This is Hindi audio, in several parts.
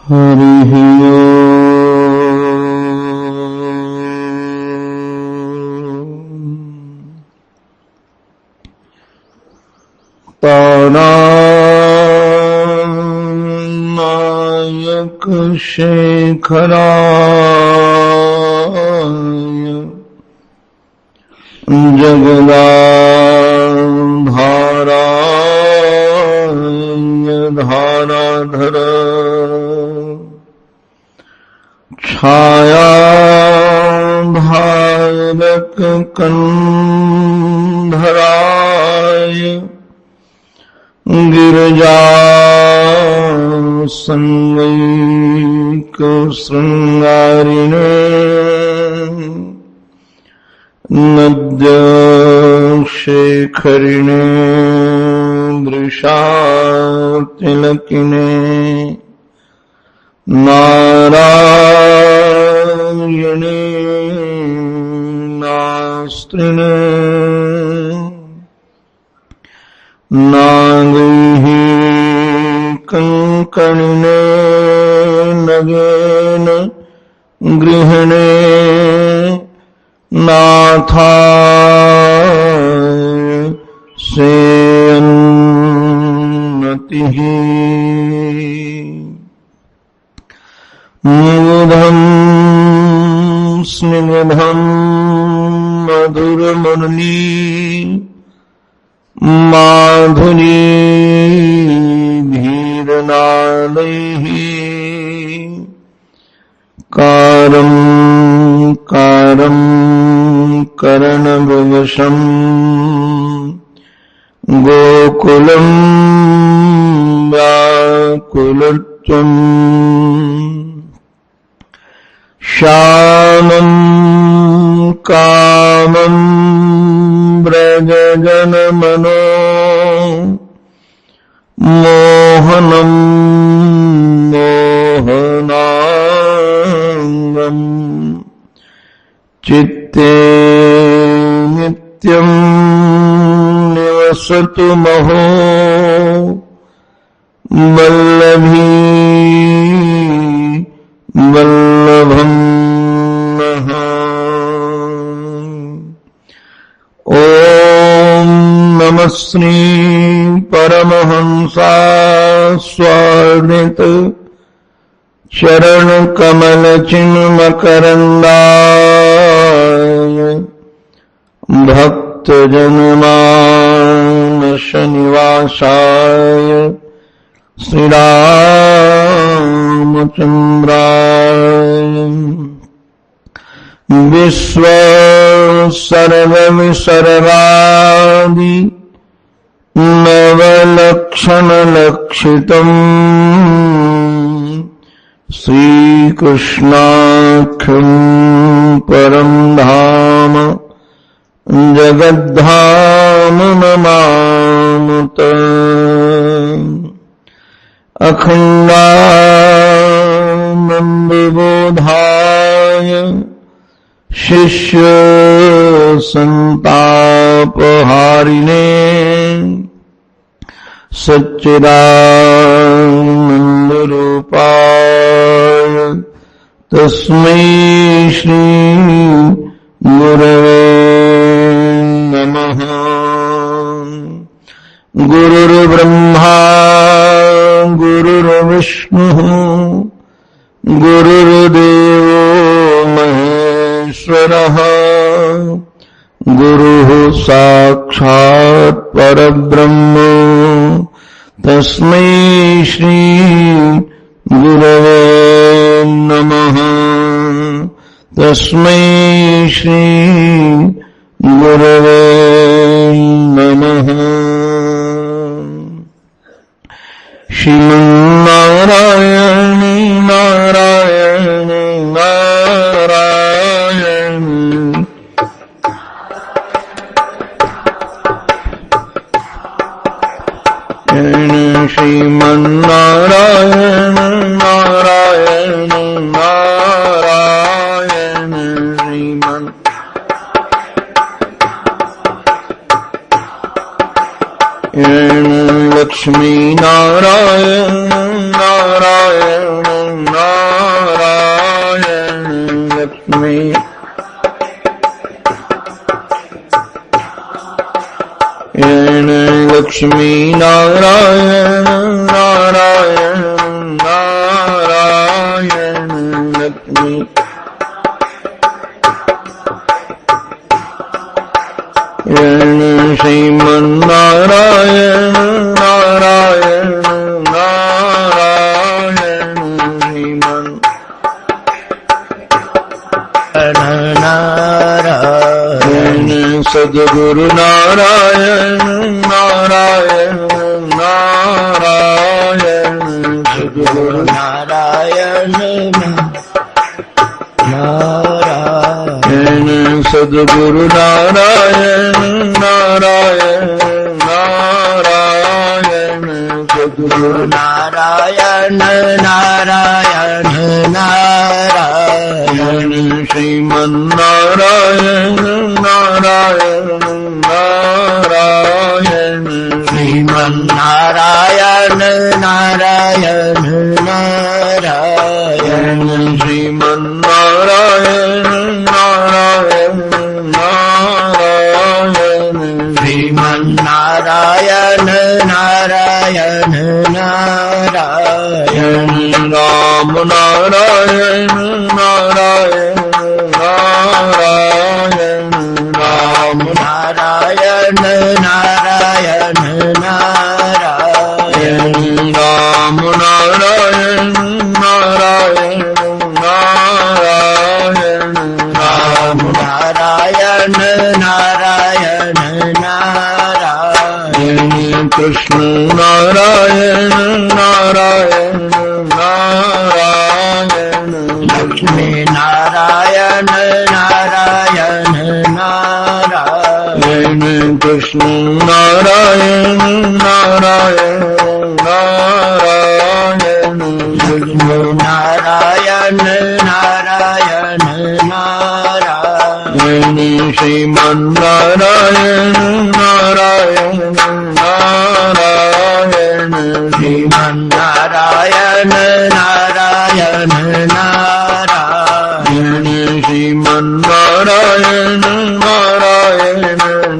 हरिः तारानायक शेखराय जगदाधाराय धाराधर छाया भारक कंधराय गिरिजा संगैक श्रृंगारिणे नद्य शेखरिणे दृशातिलकिने नारायणे नास्त्रिणे नागैः कंकणिने नगेन गृहिणे नाथाय सेयन्नतिः मुग्धं स्निग्धं मधुरमुरली माधुरी धीरनादैः कारं कारं करणविवशं गोकुलं व्याकुलत्वम् श्यामं कामं व्रजजनमनो मोहनं मोहनाङ्गम् चित्ते नित्यं निवसतु महो वल्लभी वल्लभं नः। ॐ नमः श्री परमहंसास्वामित चरण कमल चिन्मकरन्दाय भक्त जनमानस निवासाय श्री रामचंद्राय विश्व सर्वविसर्गादि नवलक्षण लक्षितम् श्रीकृष्णाख्यं परं धाम जगद्धाम नमामत। अखण्डानन्दबोधाय शिष्य संतापहारिणे सच्चिदानन्दरूपाय तस्मै श्री गुरवे नमः। गुरुर्ब्रह्मा गुरुर्विष्णुः गुरुर्देवो महेश्वरः गुरुः साक्षात् परब्रह्म तस्मै श्री गुरवे नमः। तस्मै श्री गुरवे नमः। श्रीमन्नारायण नारायण नारायण श्रीमन्नारायण नारायण नारायण श्रीमन् लक्ष्मी नारायण नारायण लक्ष्मी नारायण नारायण नारायण लक्ष्मी श्रीमन्नारायण नारायण नारायण नारायण सद्गुरु नारायण नारायण नारायण सद्गुरु नारायण नारायण सद्गुरु नारायण नारायण नारायण सद्गुरु नारायण नारायण नारायण श्रीमन्नारायण नारायण नारायण श्रीमन्नारायण नारायण नारायण श्रीमन्नारायण नारायण नारायण श्रीमन्नारायण नारायण नारायण राम नारायण नारायण नारायण राम नारायण नारायण नारायण राम नारायण नारायण नारायण राम नारायण नारायण नारायण कृष्ण नारायण नारायण नारायण लक्ष्मी नारायण नारायण नारायण कृष्ण नारायण नारायण नारायण लक्ष्मी नारायण नारायण नारायण श्रीमन्नारायण नारायण नारायण श्रीमन्नारायण नारायण नारायण श्रीमन्नारायण नारायण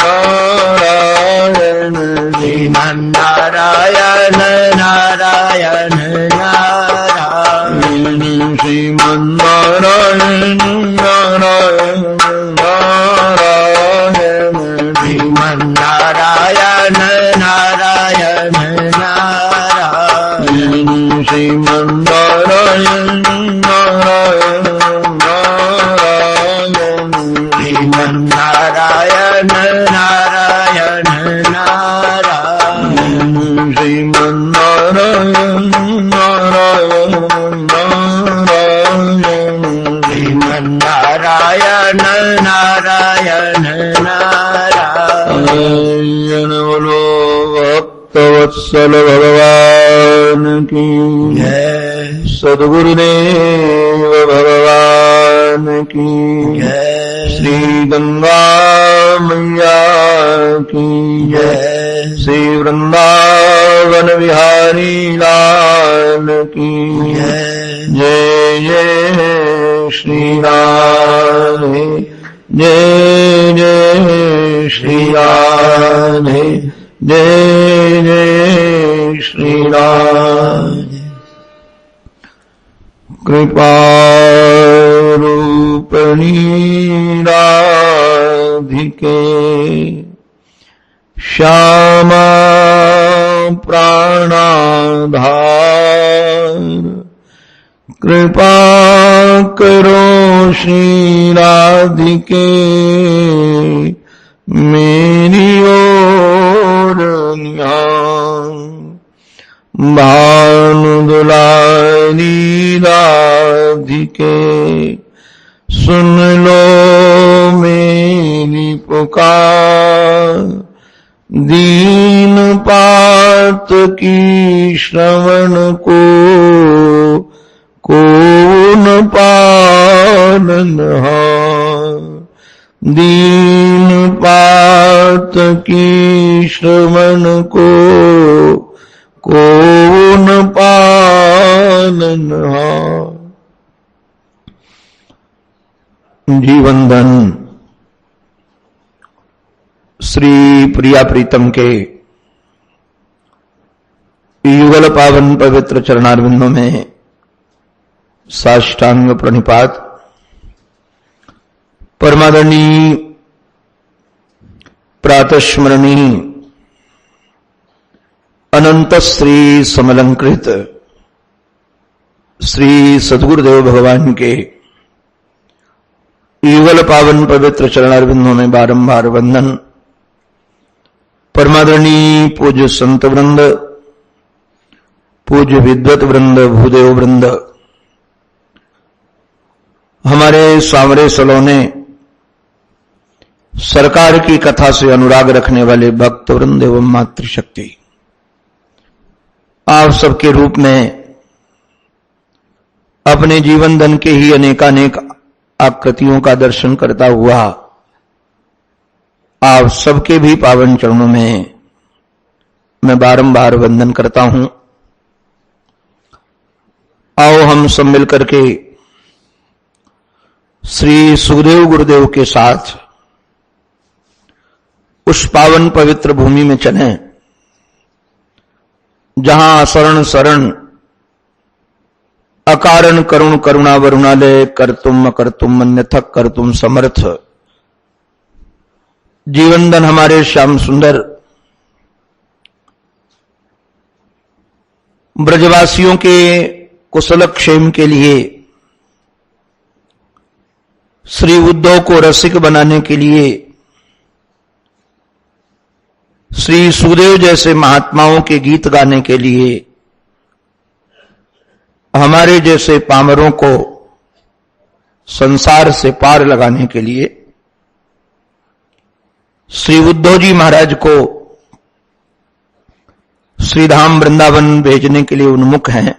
नारायण श्रीमन्नारायण नारायण नारायण श्रीमन्नारायण नारायण नारायण श्रीमन्नारायण नारायण नारायण श्रीमन्नारायण नारायण नारायण श्रीमन्नारायण नारायण नारायण श्रीमन्नारायण नारायण नारायण श्रीमन्नारायण नारायण नारायण बोलो भक्तवत्सल भगवान की जय सद्गुरुदेव भगवान की जय श्री गंगा मैया की जय श्री वृंदावन बिहारी लाल की जय जय जय श्री राधे जय जय श्री राधे जय जय श्री राधे कृपा रूपणी राधिके श्यामा प्राणाधार कृपा करो श्री राधिके मेरी ओर निहार भानु दुलारी राधिके सुन लो मेरी पुकार दीन पात की श्रवण को कौन पालनहार दीन पात की श्रवण को कौन पालनहार। जीवनधन श्री प्रिया प्रीतम के युगल पावन पवित्र चरणारविंदों में साष्टांग प्रणिपात। परमादरणीय प्रातस्मरणीय अनंत श्री समलंकृत श्री सद्गुरुदेव भगवान के युगल पावन पवित्र चरणारविंदों में बारंबार वंदन। परमादरणीय पूज्य संत वृंद, पूज्य विद्वत वृंद, भूदेव वृंद, हमारे सांवरे सलोने सरकार की कथा से अनुराग रखने वाले भक्त वृंद एवं मातृशक्ति, आप सबके रूप में अपने जीवन धन के ही अनेकानेक आकृतियों का दर्शन करता हुआ आप सबके भी पावन चरणों में मैं बारंबार वंदन करता हूं। आओ हम सब मिलकर के श्री सुखदेव गुरुदेव के साथ उस पावन पवित्र भूमि में चलें जहां असरण शरण अकारण करुण करुणा वरुणालय करतुम अकर्तुम अन्यथक करतुम समर्थ जीवनधन हमारे श्याम सुंदर ब्रजवासियों के कुशल क्षेम के लिए, श्री उद्धव को रसिक बनाने के लिए, श्री सुखदेव जैसे महात्माओं के गीत गाने के लिए, हमारे जैसे पामरों को संसार से पार लगाने के लिए श्री उद्धव जी महाराज को श्रीधाम वृंदावन भेजने के लिए उन्मुख हैं।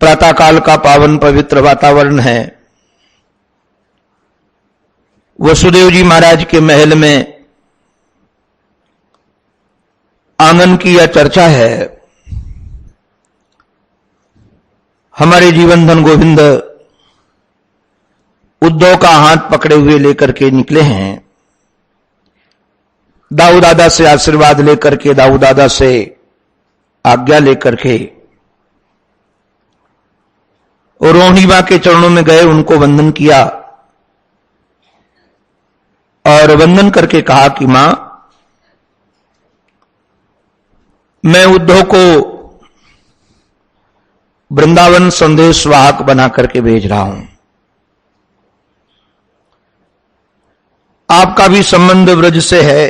प्रातःकाल का पावन पवित्र वातावरण है। वसुदेव जी महाराज के महल में आंगन की यह चर्चा है। हमारे जीवन धन गोविंद उद्धव का हाथ पकड़े हुए लेकर के निकले हैं। दाऊ दादा से आशीर्वाद लेकर के, दाऊ दादा से आज्ञा लेकर के और रोहिणी मां के चरणों में गए, उनको वंदन किया और वंदन करके कहा कि मां, मैं उद्धव को वृंदावन संदेश वाहक बना करके भेज रहा हूं। आपका भी संबंध व्रज से है।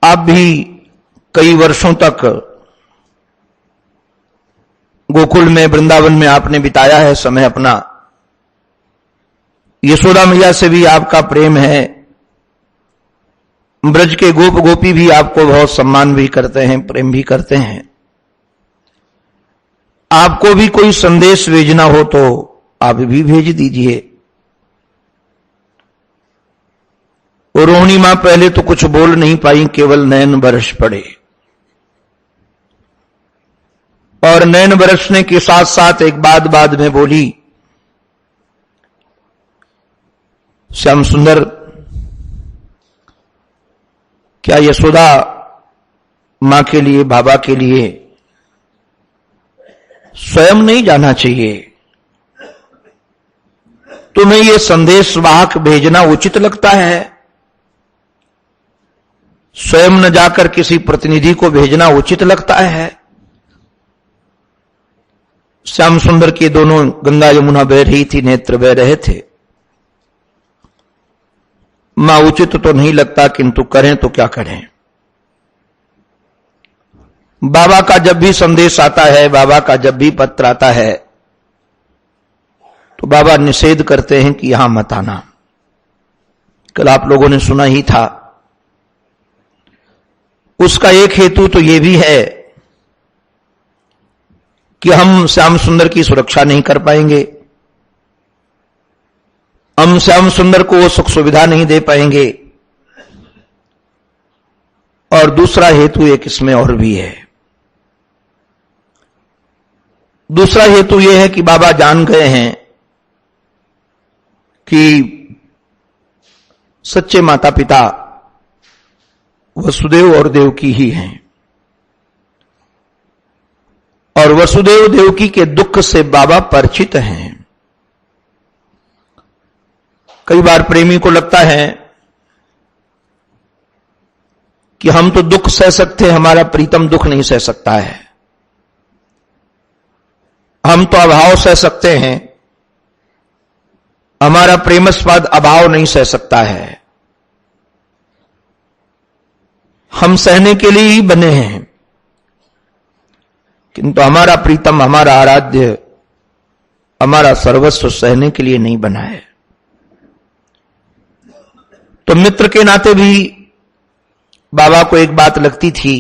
आप भी कई वर्षों तक गोकुल में, वृंदावन में आपने बिताया है समय अपना। यशोदा मैया से भी आपका प्रेम है। ब्रज के गोप गोपी भी आपको बहुत सम्मान भी करते हैं, प्रेम भी करते हैं। आपको भी कोई संदेश भेजना हो तो आप भी भेज दीजिए। और रोहिणी मां पहले तो कुछ बोल नहीं पाई, केवल नयन बरस पड़े और नयन बरसने के साथ साथ एक बात बाद में बोली, श्याम सुंदर, क्या यशोदा मां के लिए, बाबा के लिए स्वयं नहीं जाना चाहिए? तुम्हें यह संदेश वाहक भेजना उचित लगता है? स्वयं न जाकर किसी प्रतिनिधि को भेजना उचित लगता है? श्याम सुंदर के दोनों गंगा यमुना बह रही थी, नेत्र बह रहे थे। मां, उचित तो नहीं लगता, किंतु करें तो क्या करें? बाबा का जब भी संदेश आता है, बाबा का जब भी पत्र आता है, तो बाबा निषेध करते हैं कि यहां मत आना। कल आप लोगों ने सुना ही था। उसका एक हेतु तो यह भी है कि हम श्याम सुंदर की सुरक्षा नहीं कर पाएंगे, हम श्याम सुंदर को वो सुख सुविधा नहीं दे पाएंगे। और दूसरा हेतु एक इसमें और भी है। दूसरा हेतु यह है कि बाबा जान गए हैं कि सच्चे माता पिता वसुदेव और देवकी ही हैं। और वसुदेव देवकी के दुख से बाबा परिचित हैं। कई बार प्रेमी को लगता है कि हम तो दुख सह सकते हैं, हमारा प्रीतम दुख नहीं सह सकता है। हम तो अभाव सह सकते हैं, हमारा प्रेमास्पद अभाव नहीं सह सकता है। हम सहने के लिए ही बने हैं, किंतु हमारा प्रीतम, हमारा आराध्य, हमारा सर्वस्व सहने के लिए नहीं बना है। तो मित्र के नाते भी बाबा को एक बात लगती थी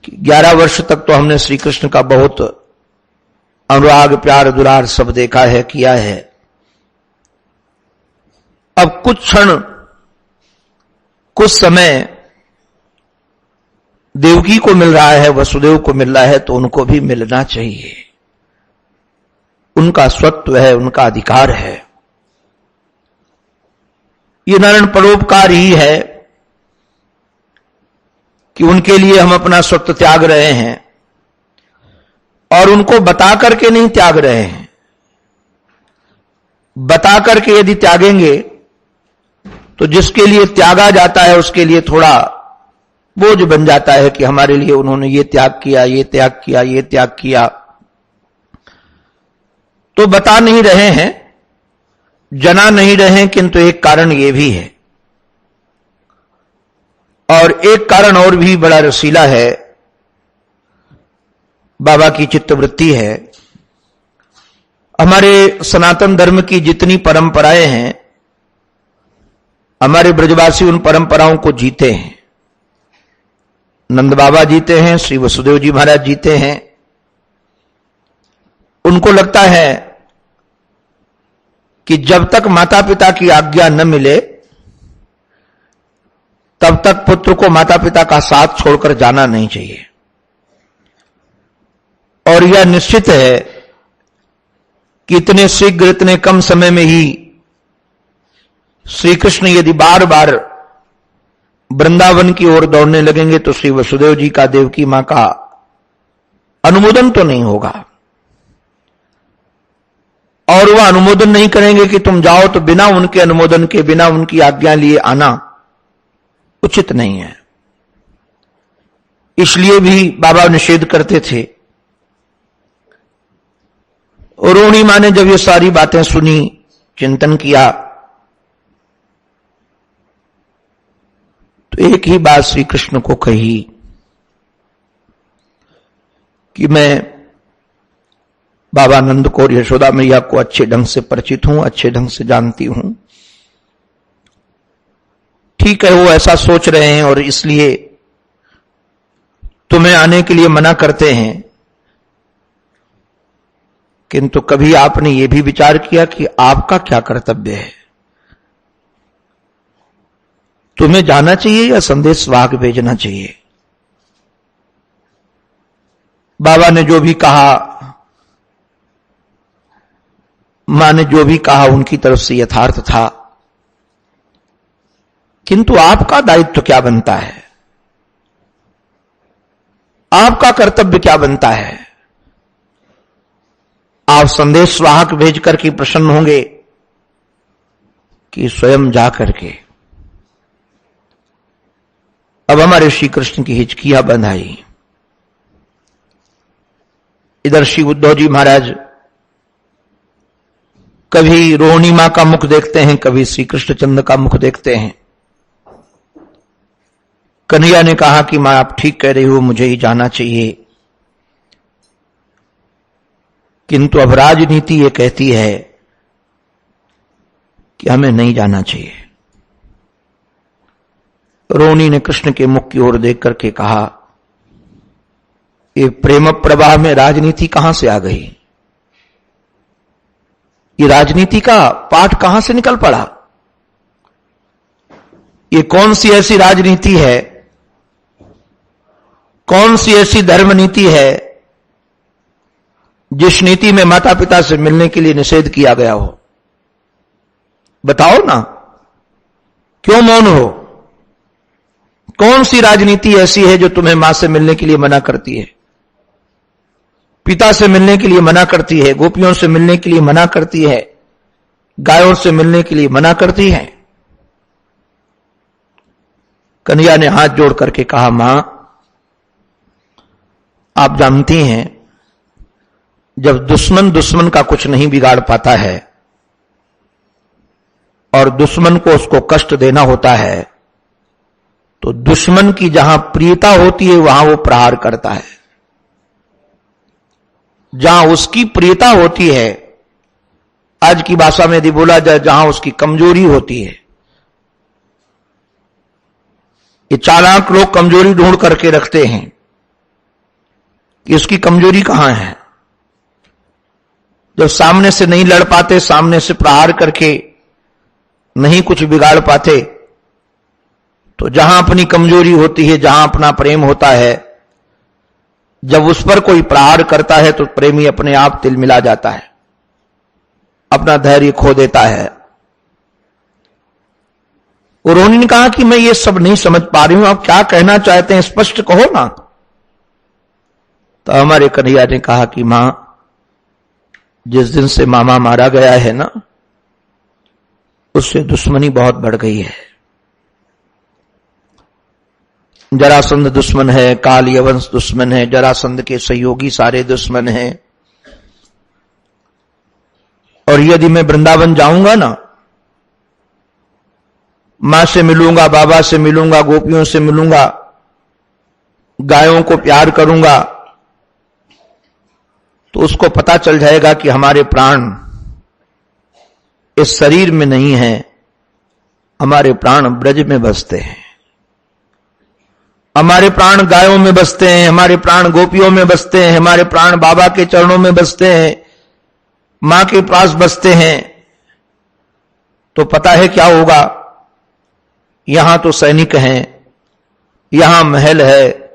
कि 11 वर्ष तक तो हमने श्री कृष्ण का बहुत अनुराग, प्यार, दुलार सब देखा है, किया है। अब कुछ क्षण, कुछ समय देवकी को मिल रहा है, वसुदेव को मिल रहा है, तो उनको भी मिलना चाहिए। उनका स्वत्व है, उनका अधिकार है। ये नारायण परोपकार ही है कि उनके लिए हम अपना स्वत्व त्याग रहे हैं, और उनको बता करके नहीं त्याग रहे हैं। बता करके यदि त्यागेंगे तो जिसके लिए त्यागा जाता है उसके लिए थोड़ा बोझ बन जाता है कि हमारे लिए उन्होंने ये त्याग किया, ये त्याग किया, ये त्याग किया। तो बता नहीं रहे हैं, जना नहीं रहे हैं, किंतु एक कारण ये भी है, और एक कारण और भी बड़ा रसीला है, बाबा की चित्तवृत्ति है। हमारे सनातन धर्म की जितनी परंपराएं हैं, हमारे ब्रजवासी उन परंपराओं को जीते हैं। नंद बाबा जीते हैं, श्री वसुदेव जी महाराज जीते हैं। उनको लगता है कि जब तक माता पिता की आज्ञा न मिले तब तक पुत्र को माता पिता का साथ छोड़कर जाना नहीं चाहिए। और यह निश्चित है कि इतने शीघ्र, इतने कम समय में ही श्री कृष्ण यदि बार बार वृंदावन की ओर दौड़ने लगेंगे तो श्री वसुदेव जी का, देवकी मां का अनुमोदन तो नहीं होगा। और वह अनुमोदन नहीं करेंगे कि तुम जाओ, तो बिना उनके अनुमोदन के, बिना उनकी आज्ञा लिए आना उचित नहीं है। इसलिए भी बाबा निषेध करते थे। और रोहिणी मां ने जब ये सारी बातें सुनी, चिंतन किया, तो एक ही बात श्री कृष्ण को कही कि मैं बाबा नंद को और यशोदा मैया को अच्छे ढंग से परिचित हूं, अच्छे ढंग से जानती हूं। ठीक है, वो ऐसा सोच रहे हैं और इसलिए तुम्हें आने के लिए मना करते हैं, किंतु कभी आपने ये भी विचार किया कि आपका क्या कर्तव्य है? तुम्हें जाना चाहिए या संदेश वाहक भेजना चाहिए? बाबा ने जो भी कहा, मां ने जो भी कहा, उनकी तरफ से यथार्थ था, किंतु आपका दायित्व क्या बनता है? आपका कर्तव्य क्या बनता है? आप संदेश वाहक भेज करके प्रसन्न होंगे कि स्वयं जा करके? अब हमारे श्री कृष्ण की हिचकियां बंध आई। इधर श्री उद्धव जी महाराज कभी रोहिणी मां का मुख देखते हैं, कभी श्री कृष्णचंद्र का मुख देखते हैं। कन्हैया ने कहा कि मां आप ठीक कह रही हो, मुझे ही जाना चाहिए, किंतु अब राजनीति ये कहती है कि हमें नहीं जाना चाहिए। रोहिणी ने कृष्ण के मुख की ओर देख करके कहा, ये प्रेम प्रवाह में राजनीति कहां से आ गई? ये राजनीति का पाठ कहां से निकल पड़ा? ये कौन सी ऐसी राजनीति है, कौन सी ऐसी धर्म नीति है जिस नीति में माता पिता से मिलने के लिए निषेध किया गया हो? बताओ ना, क्यों मौन हो? कौन सी राजनीति ऐसी है जो तुम्हें मां से मिलने के लिए मना करती है, पिता से मिलने के लिए मना करती है, गोपियों से मिलने के लिए मना करती है, गायों से मिलने के लिए मना करती है? कन्हैया ने हाथ जोड़ करके कहा, मां आप जानती हैं जब दुश्मन दुश्मन का कुछ नहीं बिगाड़ पाता है और दुश्मन को उसको कष्ट देना होता है तो दुश्मन की जहां प्रियता होती है वहां वो प्रहार करता है, जहां उसकी प्रियता होती है, आज की भाषा में यदि बोला जाए जहां उसकी कमजोरी होती है। ये चालाक लोग कमजोरी ढूंढ करके रखते हैं कि उसकी कमजोरी कहां है। जब सामने से नहीं लड़ पाते, सामने से प्रहार करके नहीं कुछ बिगाड़ पाते, तो जहां अपनी कमजोरी होती है, जहां अपना प्रेम होता है, जब उस पर कोई प्रहार करता है तो प्रेमी अपने आप तिलमिला जाता है, अपना धैर्य खो देता है। उन्होंने ने कहा कि मैं ये सब नहीं समझ पा रही हूं, आप क्या कहना चाहते हैं, स्पष्ट कहो ना। तो हमारे कन्हैया ने कहा कि मां, जिस दिन से मामा मारा गया है ना, उससे दुश्मनी बहुत बढ़ गई है। जरासंध दुश्मन है, काल यवंश दुश्मन है, जरासंध के सहयोगी सारे दुश्मन हैं। और यदि मैं वृंदावन जाऊंगा ना, मां से मिलूंगा, बाबा से मिलूंगा, गोपियों से मिलूंगा, गायों को प्यार करूंगा, तो उसको पता चल जाएगा कि हमारे प्राण इस शरीर में नहीं है, हमारे प्राण ब्रज में बसते हैं, हमारे प्राण गायों में बसते हैं, हमारे प्राण गोपियों में बसते हैं, हमारे प्राण बाबा के चरणों में बसते हैं, मां के पास बसते हैं। तो पता है क्या होगा, यहां तो सैनिक हैं, यहां महल है,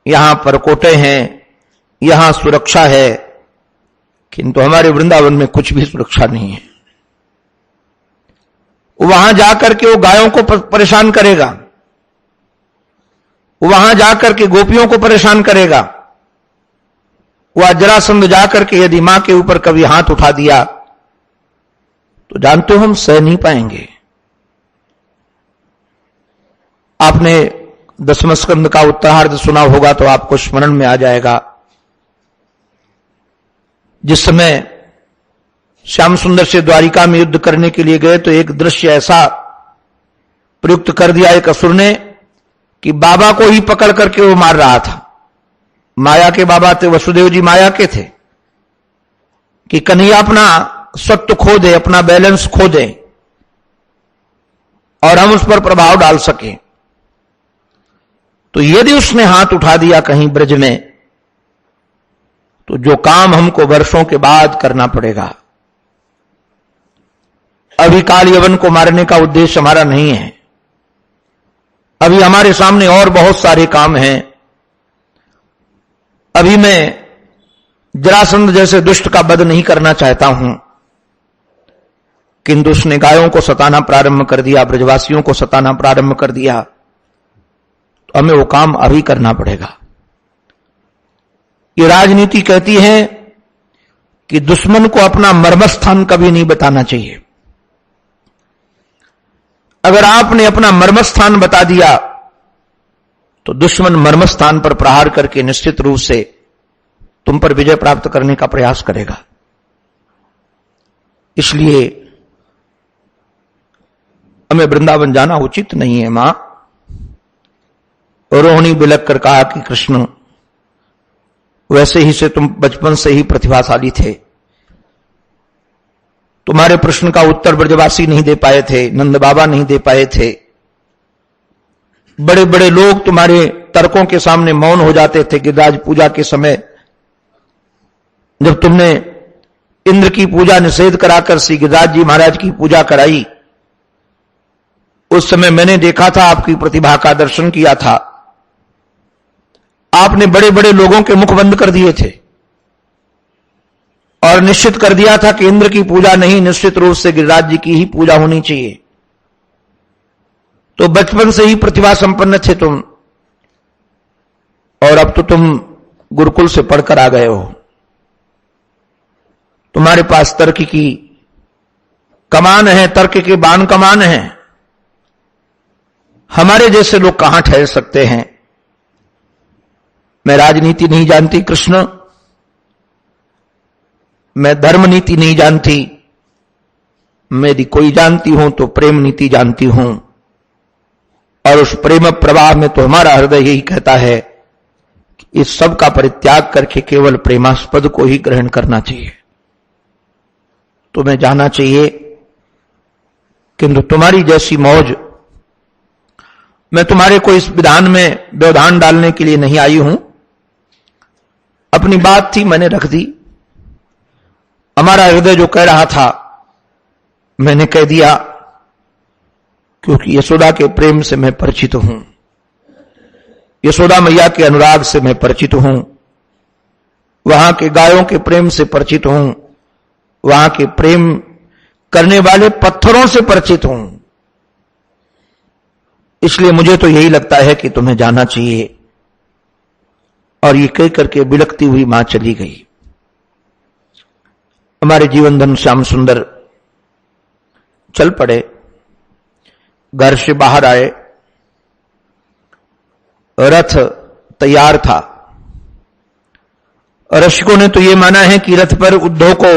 यहां परकोटे हैं, यहां सुरक्षा है, किंतु हमारे वृंदावन में कुछ भी सुरक्षा नहीं है। वहां जाकर के वो गायों को परेशान करेगा, वहां जाकर के गोपियों को परेशान करेगा। वह जरासंध जाकर के यदि मां के ऊपर कभी हाथ उठा दिया तो जानते हो हम सह नहीं पाएंगे। आपने दसम स्कंद का उत्तरार्ध सुना होगा तो आपको स्मरण में आ जाएगा। जिस समय श्याम सुंदर से द्वारिका में युद्ध करने के लिए गए तो एक दृश्य ऐसा प्रयुक्त कर दिया एक असुर ने कि बाबा को ही पकड़ करके वो मार रहा था। माया के बाबा थे, वसुदेव जी माया के थे, कि कन्हैया अपना सत्व खो दे, अपना बैलेंस खो दे और हम उस पर प्रभाव डाल सके। तो यदि उसने हाथ उठा दिया कहीं ब्रज में तो जो काम हमको वर्षों के बाद करना पड़ेगा। अभी काल यवन को मारने का उद्देश्य हमारा नहीं है, अभी हमारे सामने और बहुत सारे काम हैं। अभी मैं जरासंध जैसे दुष्ट का वध नहीं करना चाहता हूं, किंतु उसने गायों को सताना प्रारंभ कर दिया, ब्रजवासियों को सताना प्रारंभ कर दिया, तो हमें वो काम अभी करना पड़ेगा। ये राजनीति कहती है कि दुश्मन को अपना मर्मस्थान कभी नहीं बताना चाहिए। अगर आपने अपना मर्मस्थान बता दिया तो दुश्मन मर्मस्थान पर प्रहार करके निश्चित रूप से तुम पर विजय प्राप्त करने का प्रयास करेगा। इसलिए हमें वृंदावन जाना उचित नहीं है। मां रोहिणी बिलक कर कहा कि कृष्ण, वैसे ही से तुम बचपन से ही प्रतिभाशाली थे, तुम्हारे प्रश्न का उत्तर ब्रजवासी नहीं दे पाए थे, नंद बाबा नहीं दे पाए थे, बड़े बड़े लोग तुम्हारे तर्कों के सामने मौन हो जाते थे। गिरिराज पूजा के समय जब तुमने इंद्र की पूजा निषेध कराकर श्री गिरिराज जी महाराज की पूजा कराई, उस समय मैंने देखा था, आपकी प्रतिभा का दर्शन किया था। आपने बड़े बड़े लोगों के मुख बंद कर दिए थे और निश्चित कर दिया था कि इंद्र की पूजा नहीं, निश्चित रूप से गिरिराज जी की ही पूजा होनी चाहिए। तो बचपन से ही प्रतिभा संपन्न थे तुम, और अब तो तुम गुरुकुल से पढ़कर आ गए हो। तुम्हारे पास तर्क की कमान है, तर्क के बाण कमान है। हमारे जैसे लोग कहां ठहर सकते हैं। मैं राजनीति नहीं जानती कृष्ण, मैं धर्म नीति नहीं जानती, मेरी कोई जानती हूं तो प्रेम नीति जानती हूं। और उस प्रेम प्रवाह में तो हमारा हृदय यही कहता है कि इस सब का परित्याग करके केवल प्रेमास्पद को ही ग्रहण करना चाहिए। तुम्हें जाना चाहिए, किंतु तुम्हारी जैसी मौज, मैं तुम्हारे को इस विधान में व्यवधान डालने के लिए नहीं आई हूं। अपनी बात थी, मैंने रख दी। हमारा हृदय जो कह रहा था मैंने कह दिया, क्योंकि यशोदा के प्रेम से मैं परिचित हूं, यशोदा मैया के अनुराग से मैं परिचित हूं, वहां के गायों के प्रेम से परिचित हूं, वहां के प्रेम करने वाले पत्थरों से परिचित हूं। इसलिए मुझे तो यही लगता है कि तुम्हें जाना चाहिए। और ये कह करके बिलखती हुई मां चली गई। हमारे जीवन धन श्याम सुंदर चल पड़े, घर से बाहर आए। रथ तैयार था। रसिकों ने तो यह माना है कि रथ पर उद्धव को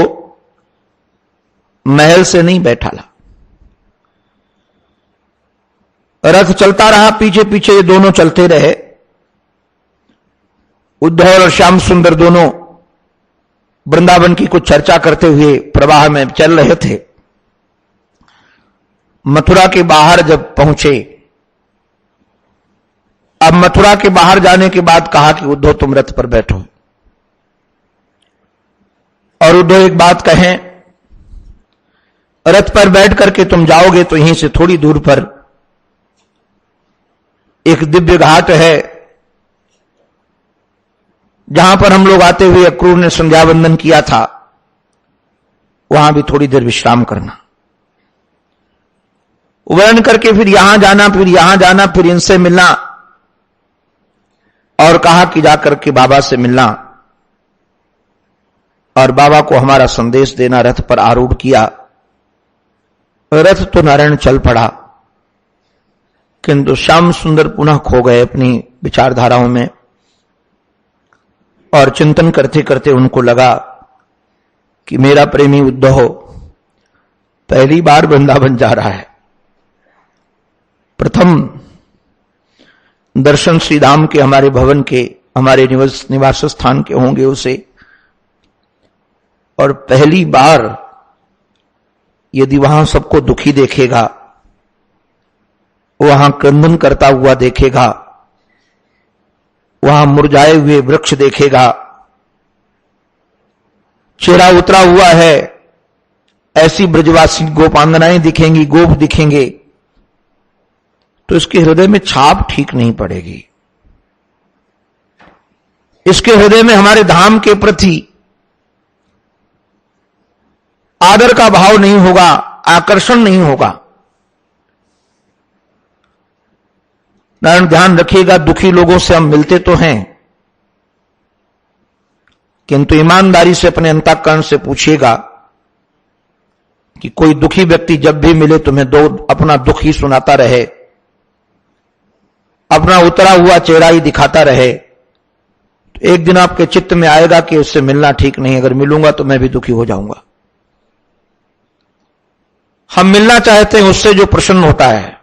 महल से नहीं बैठाला। रथ चलता रहा, पीछे पीछे ये दोनों चलते रहे। उद्धव और श्याम सुंदर दोनों वृंदावन की कुछ चर्चा करते हुए प्रवाह में चल रहे थे। मथुरा के बाहर जब पहुंचे, अब मथुरा के बाहर जाने के बाद कहा कि उद्धव तुम रथ पर बैठो। और उद्धव एक बात कहें, रथ पर बैठ करके तुम जाओगे तो यहीं से थोड़ी दूर पर एक दिव्य घाट है, जहां पर हम लोग आते हुए अक्रूर ने संध्या वंदन किया था, वहां भी थोड़ी देर विश्राम करना। वर्ण करके फिर यहां जाना, फिर यहां जाना, फिर इनसे मिलना, और कहा कि जाकर के बाबा से मिलना और बाबा को हमारा संदेश देना। रथ पर आरूढ़ किया। रथ तो नारायण चल पड़ा, किंतु श्याम सुंदर पुनः खो गए अपनी विचारधाराओं में। और चिंतन करते करते उनको लगा कि मेरा प्रेमी उद्धव पहली बार वृंदावन जा रहा है। प्रथम दर्शन श्री धाम के, हमारे भवन के, हमारे निवास स्थान के होंगे उसे। और पहली बार यदि वहां सबको दुखी देखेगा, वहां क्रंदन करता हुआ देखेगा, वहां मुरझाए हुए वृक्ष देखेगा, चेहरा उतरा हुआ है, ऐसी ब्रजवासी गोपांगनाएं दिखेंगी, गोप दिखेंगे, तो इसके हृदय में छाप ठीक नहीं पड़ेगी। इसके हृदय में हमारे धाम के प्रति आदर का भाव नहीं होगा, आकर्षण नहीं होगा। नारायण ध्यान रखिएगा, दुखी लोगों से हम मिलते तो हैं, किंतु ईमानदारी से अपने अंतःकरण से पूछिएगा कि कोई दुखी व्यक्ति जब भी मिले तुम्हें अपना दुख ही सुनाता रहे, अपना उतरा हुआ चेहरा ही दिखाता रहे, तो एक दिन आपके चित्त में आएगा कि उससे मिलना ठीक नहीं, अगर मिलूंगा तो मैं भी दुखी हो जाऊंगा। हम मिलना चाहते हैं उससे जो प्रसन्न होता है,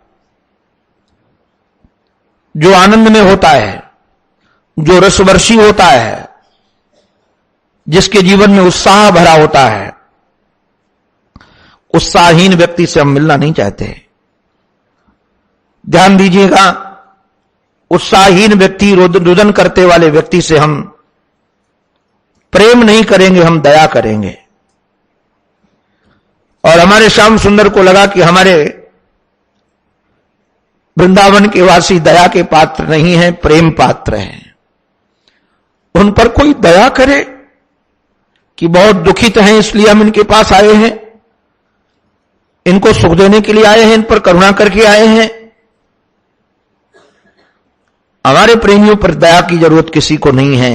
जो आनंद में होता है, जो रसवर्षी होता है, जिसके जीवन में उत्साह भरा होता है। उत्साहहीन व्यक्ति से हम मिलना नहीं चाहते। ध्यान दीजिएगा, उत्साहहीन व्यक्ति, रुदन करते वाले व्यक्ति से हम प्रेम नहीं करेंगे, हम दया करेंगे। और हमारे श्याम सुंदर को लगा कि हमारे वृंदावन के वासी दया के पात्र नहीं हैं, प्रेम पात्र हैं। उन पर कोई दया करे कि बहुत दुखित हैं, इसलिए हम इनके पास आए हैं, इनको सुख देने के लिए आए हैं, इन पर करुणा करके आए हैं। हमारे प्रेमियों पर दया की जरूरत किसी को नहीं है।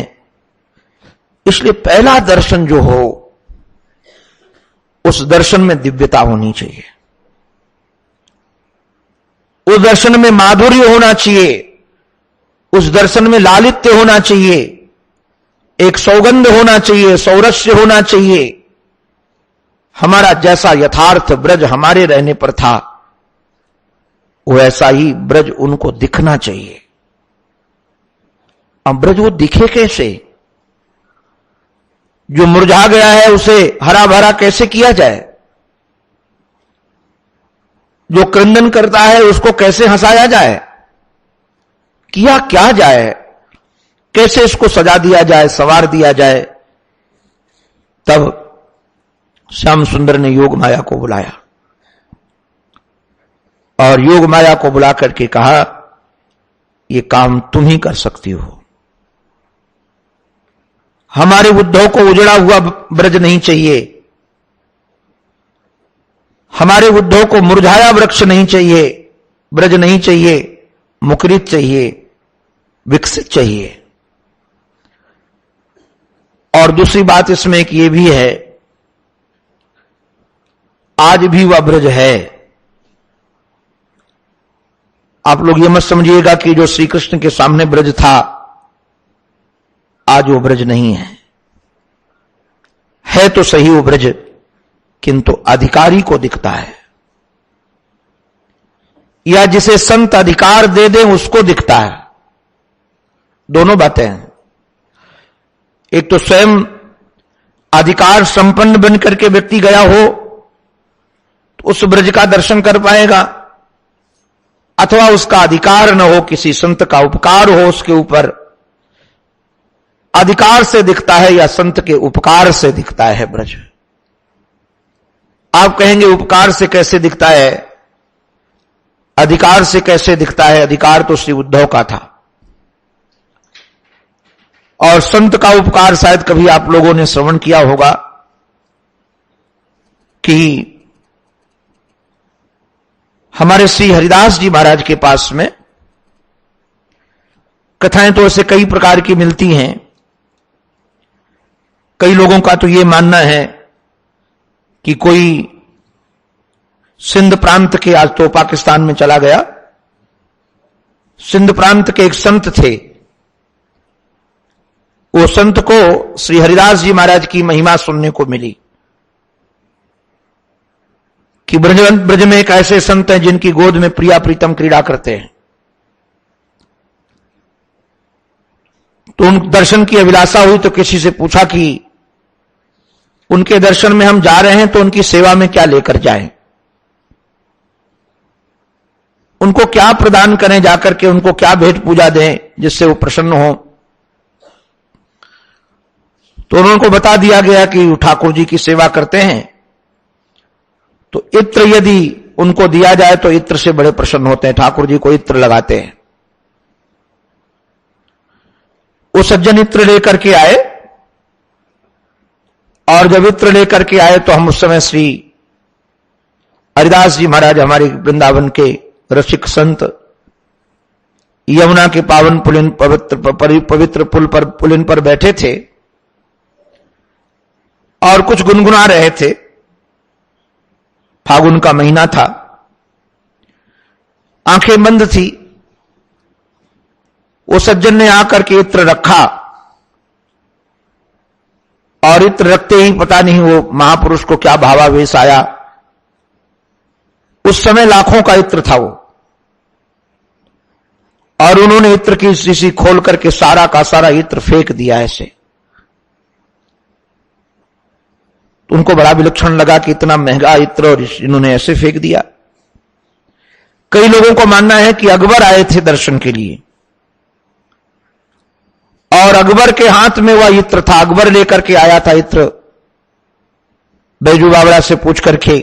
इसलिए पहला दर्शन जो हो उस दर्शन में दिव्यता होनी चाहिए, उस दर्शन में माधुर्य होना चाहिए, उस दर्शन में लालित्य होना चाहिए, एक सौगंध होना चाहिए, सौरस्य होना चाहिए। हमारा जैसा यथार्थ ब्रज हमारे रहने पर था वैसा ही ब्रज उनको दिखना चाहिए। अब ब्रज वो दिखे कैसे? जो मुरझा गया है उसे हरा भरा कैसे किया जाए? जो क्रंदन करता है उसको कैसे हंसाया जाए? किया क्या जाए? कैसे इसको सजा दिया जाए, संवार दिया जाए? तब श्याम सुंदर ने योग माया को बुलाया और योग माया को बुला करके कहा, यह काम तुम ही कर सकती हो। हमारे उद्धव को उजड़ा हुआ ब्रज नहीं चाहिए, हमारे उद्धव को मुरझाया वृक्ष नहीं चाहिए, ब्रज नहीं चाहिए, मुखरित चाहिए, विकसित चाहिए। और दूसरी बात इसमें एक ये भी है, आज भी वह ब्रज है। आप लोग ये मत समझिएगा कि जो श्री कृष्ण के सामने ब्रज था आज वो ब्रज नहीं है तो सही वो ब्रज, किंतु अधिकारी को दिखता है, या जिसे संत अधिकार दे दें उसको दिखता है। दोनों बातें हैं। एक तो स्वयं अधिकार संपन्न बन करके व्यक्ति गया हो तो उस ब्रज का दर्शन कर पाएगा, अथवा उसका अधिकार न हो, किसी संत का उपकार हो उसके ऊपर, अधिकार से दिखता है या संत के उपकार से दिखता है ब्रज। आप कहेंगे उपकार से कैसे दिखता है, अधिकार से कैसे दिखता है? अधिकार तो श्री उद्धव का था और संत का उपकार शायद कभी आप लोगों ने श्रवण किया होगा कि हमारे श्री हरिदास जी महाराज के पास में कथाएं तो ऐसे कई प्रकार की मिलती हैं। कई लोगों का तो यह मानना है कि कोई सिंध प्रांत के, आज तो पाकिस्तान में चला गया, सिंध प्रांत के एक संत थे। वो संत को श्री हरिदास जी महाराज की महिमा सुनने को मिली कि ब्रज में एक ऐसे संत हैं जिनकी गोद में प्रिया प्रीतम क्रीड़ा करते हैं। तो उन दर्शन की अभिलाषा हुई तो किसी से पूछा कि उनके दर्शन में हम जा रहे हैं तो उनकी सेवा में क्या लेकर जाएं, उनको क्या प्रदान करें, जाकर के उनको क्या भेंट पूजा दें जिससे वो प्रसन्न हो। तो उनको बता दिया गया कि ठाकुर जी की सेवा करते हैं तो इत्र यदि उनको दिया जाए तो इत्र से बड़े प्रसन्न होते हैं, ठाकुर जी को इत्र लगाते हैं। वो सज्जन इत्र लेकर के आए और जब इत्र लेकर के आए तो हम उस समय श्री हरिदास जी महाराज हमारे वृंदावन के रसिक संत यमुना के पावन पुलिन पवित्र पुलिन पर बैठे थे और कुछ गुनगुना रहे थे। फागुन का महीना था, आंखें बंद थी। वो सज्जन ने आकर के इत्र रखा और इत्र रखते ही पता नहीं वो महापुरुष को क्या भावावेश आया। उस समय लाखों का इत्र था वो, और उन्होंने इत्र की शीशी खोल करके सारा का सारा इत्र फेंक दिया ऐसे। उनको बड़ा विलक्षण लगा कि इतना महंगा इत्र और इन्होंने ऐसे फेंक दिया। कई लोगों को मानना है कि अकबर आए थे दर्शन के लिए और अकबर के हाथ में वह इत्र था, अकबर लेकर के आया था इत्र, बैजू बावड़ा से पूछ करके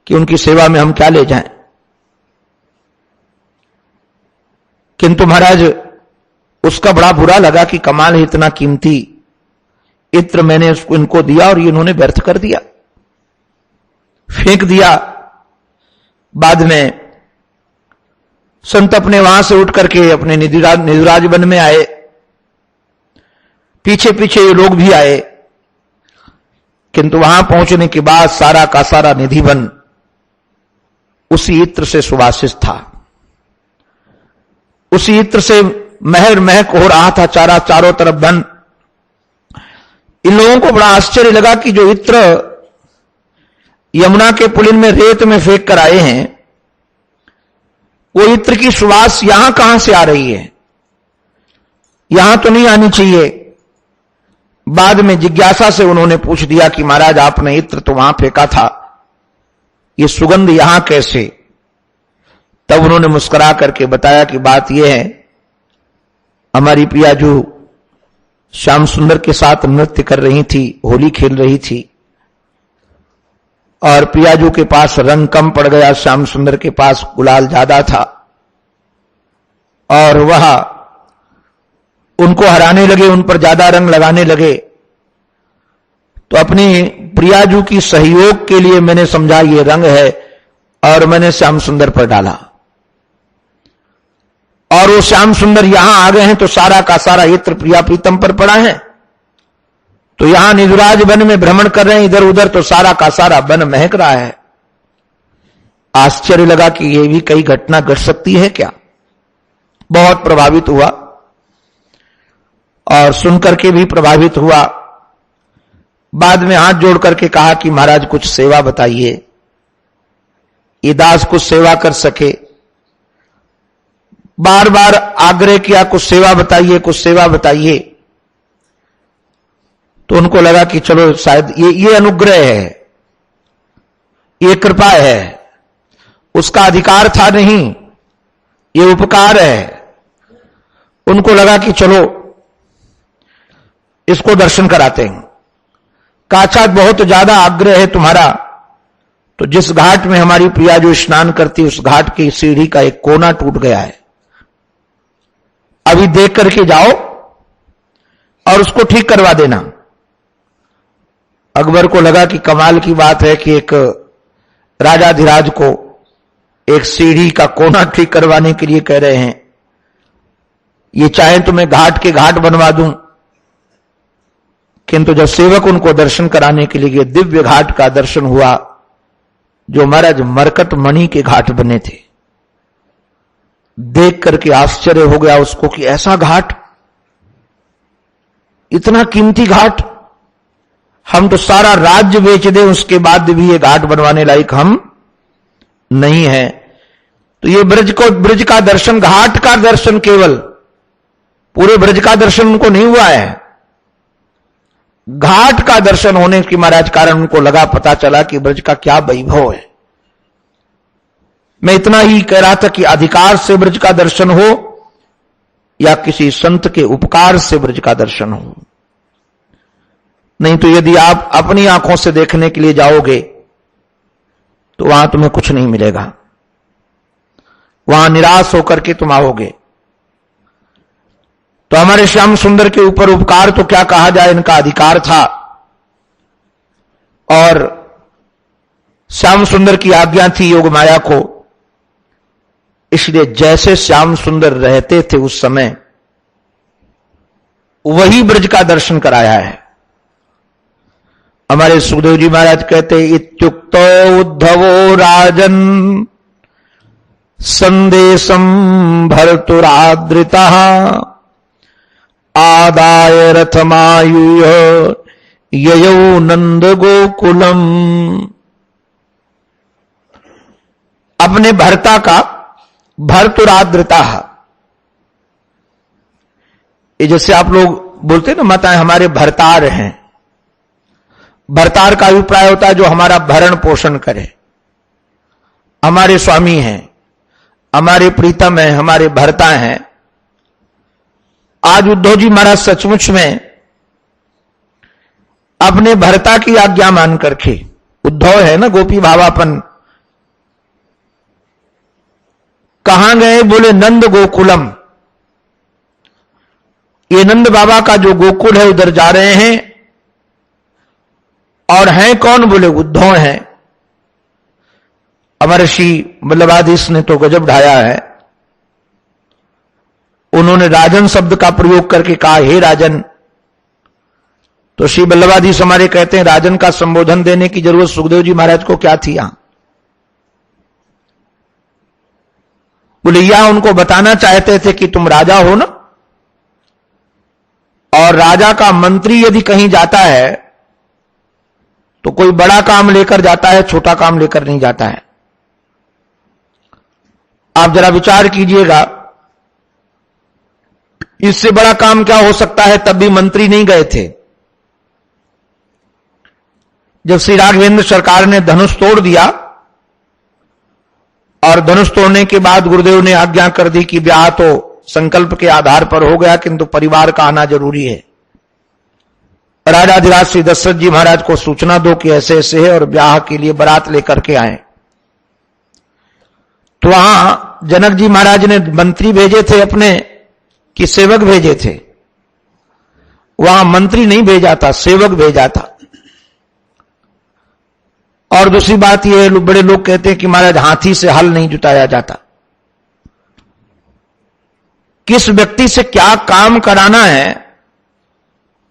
कि उनकी सेवा में हम क्या ले जाएं। किंतु महाराज उसका बड़ा बुरा लगा कि कमाल है, इतना कीमती इत्र मैंने इनको दिया और इन्होंने व्यर्थ कर दिया, फेंक दिया। बाद में संत अपने वहां से उठ करके अपने निधिराज वन में आए। पीछे पीछे ये लोग भी आए, किंतु वहां पहुंचने के बाद सारा का सारा निधिवन उसी इत्र से सुवासित था। उसी इत्र से महर महक हो रहा था चारों तरफ वन। इन लोगों को बड़ा आश्चर्य लगा कि जो इत्र यमुना के पुलिन में रेत में फेंक कर आए हैं, वो इत्र की सुवास यहां कहां से आ रही है, यहां तो नहीं आनी चाहिए। बाद में जिज्ञासा से उन्होंने पूछ दिया कि महाराज आपने इत्र तो वहां फेंका था, ये सुगंध यहां कैसे? तब उन्होंने मुस्कुरा करके बताया कि बात यह है, हमारी पियाजू श्याम सुंदर के साथ नृत्य कर रही थी, होली खेल रही थी, और पियाजू के पास रंग कम पड़ गया, श्याम सुंदर के पास गुलाल ज्यादा था, और वह उनको हराने लगे, उन पर ज्यादा रंग लगाने लगे। तो अपनी प्रियाजू की सहयोग के लिए मैंने समझा ये रंग है, और मैंने श्याम सुंदर पर डाला, और वो श्याम सुंदर यहां आ गए हैं तो सारा का सारा इत्र प्रिया प्रीतम पर पड़ा है। तो यहां निधिराज वन में भ्रमण कर रहे हैं इधर उधर, तो सारा का सारा वन महक रहा है। आश्चर्य लगा कि ये भी कई घटना घट सकती है क्या। बहुत प्रभावित हुआ, और सुनकर के भी प्रभावित हुआ। बाद में हाथ जोड़ करके कहा कि महाराज कुछ सेवा बताइए, ये दास कुछ सेवा कर सके। बार बार आग्रह किया, कुछ सेवा बताइए, कुछ सेवा बताइए। तो उनको लगा कि चलो शायद ये अनुग्रह है, ये कृपा है, उसका अधिकार था नहीं, ये उपकार है। उनको लगा कि चलो इसको दर्शन कराते हैं। काचा बहुत ज्यादा आग्रह है तुम्हारा, तो जिस घाट में हमारी प्रिया जो स्नान करती उस घाट की सीढ़ी का एक कोना टूट गया है, अभी देख करके जाओ और उसको ठीक करवा देना। अकबर को लगा कि कमाल की बात है कि एक राजाधिराज को एक सीढ़ी का कोना ठीक करवाने के लिए कह रहे हैं। ये चाहे तो मैं घाट के घाट बनवा दूं, किंतु जब सेवक उनको दर्शन कराने के लिए दिव्य घाट का दर्शन हुआ, जो महाराज मरकट मणि के घाट बने थे, देख करके आश्चर्य हो गया उसको कि ऐसा घाट, इतना कीमती घाट, हम तो सारा राज्य बेच दें उसके बाद भी ये घाट बनवाने लायक हम नहीं है। तो ये ब्रज का दर्शन, घाट का दर्शन, केवल पूरे ब्रज का दर्शन उनको नहीं हुआ है, घाट का दर्शन होने की महाराज कारण उनको लगा, पता चला कि ब्रज का क्या वैभव है। मैं इतना ही कह रहा था कि अधिकार से ब्रज का दर्शन हो या किसी संत के उपकार से ब्रज का दर्शन हो, नहीं तो यदि आप अपनी आंखों से देखने के लिए जाओगे तो वहां तुम्हें कुछ नहीं मिलेगा, वहां निराश होकर के तुम आओगे। तो हमारे श्याम सुंदर के ऊपर उपकार तो क्या कहा जाए, इनका अधिकार था, और श्याम सुंदर की आज्ञा थी योग माया को, इसलिए जैसे श्याम सुंदर रहते थे उस समय वही ब्रज का दर्शन कराया है। हमारे सुखदेव जी महाराज कहते, इत्युक्तो उद्धवो राजन संदेशम भर्तुरादृतः आदाय रथमायुय ययौ नंद गोकुलम। अपने भर्ता का, भर्तुरादृता, ये जैसे आप लोग बोलते ना माताएं हमारे भरतार हैं, भरतार का अभिप्राय होता है जो हमारा भरण पोषण करे, हमारे स्वामी हैं, हमारे प्रीतम हैं, हमारे भरता हैं। आज उद्धव जी महाराज सचमुच में अपने भरता की आज्ञा मान करके, उद्धव है ना गोपी भावापन, कहां गए, बोले नंद गोकुलम, ये नंद बाबा का जो गोकुल है उधर जा रहे हैं। और हैं कौन, बोले उद्धव हैं। अमर ऋषि वल्लभाधीश ने तो गजब ढाया है, उन्होंने राजन शब्द का प्रयोग करके कहा, हे राजन। तो श्री बल्लभाधीश हमारे कहते हैं, राजन का संबोधन देने की जरूरत सुखदेव जी महाराज को क्या थी? यहां बुलैया उनको बताना चाहते थे कि तुम राजा हो ना, और राजा का मंत्री यदि कहीं जाता है तो कोई बड़ा काम लेकर जाता है, छोटा काम लेकर नहीं जाता है। आप जरा विचार कीजिएगा, इससे बड़ा काम क्या हो सकता है? तब भी मंत्री नहीं गए थे। जब श्री राघवेंद्र सरकार ने धनुष तोड़ दिया, और धनुष तोड़ने के बाद गुरुदेव ने आज्ञा कर दी कि ब्याह तो संकल्प के आधार पर हो गया, किंतु परिवार का आना जरूरी है। राजाधिराज श्री दशरथ जी महाराज को सूचना दो कि ऐसे ऐसे है, और ब्याह के लिए बारात लेकर के आए। तो वहां जनक जी महाराज ने मंत्री भेजे थे अपने कि सेवक भेजे थे? वहां मंत्री नहीं भेजा था, सेवक भेजा था। और दूसरी बात यह, बड़े लोग कहते हैं कि महाराज हाथी से हल नहीं जुताया जाता। किस व्यक्ति से क्या काम कराना है,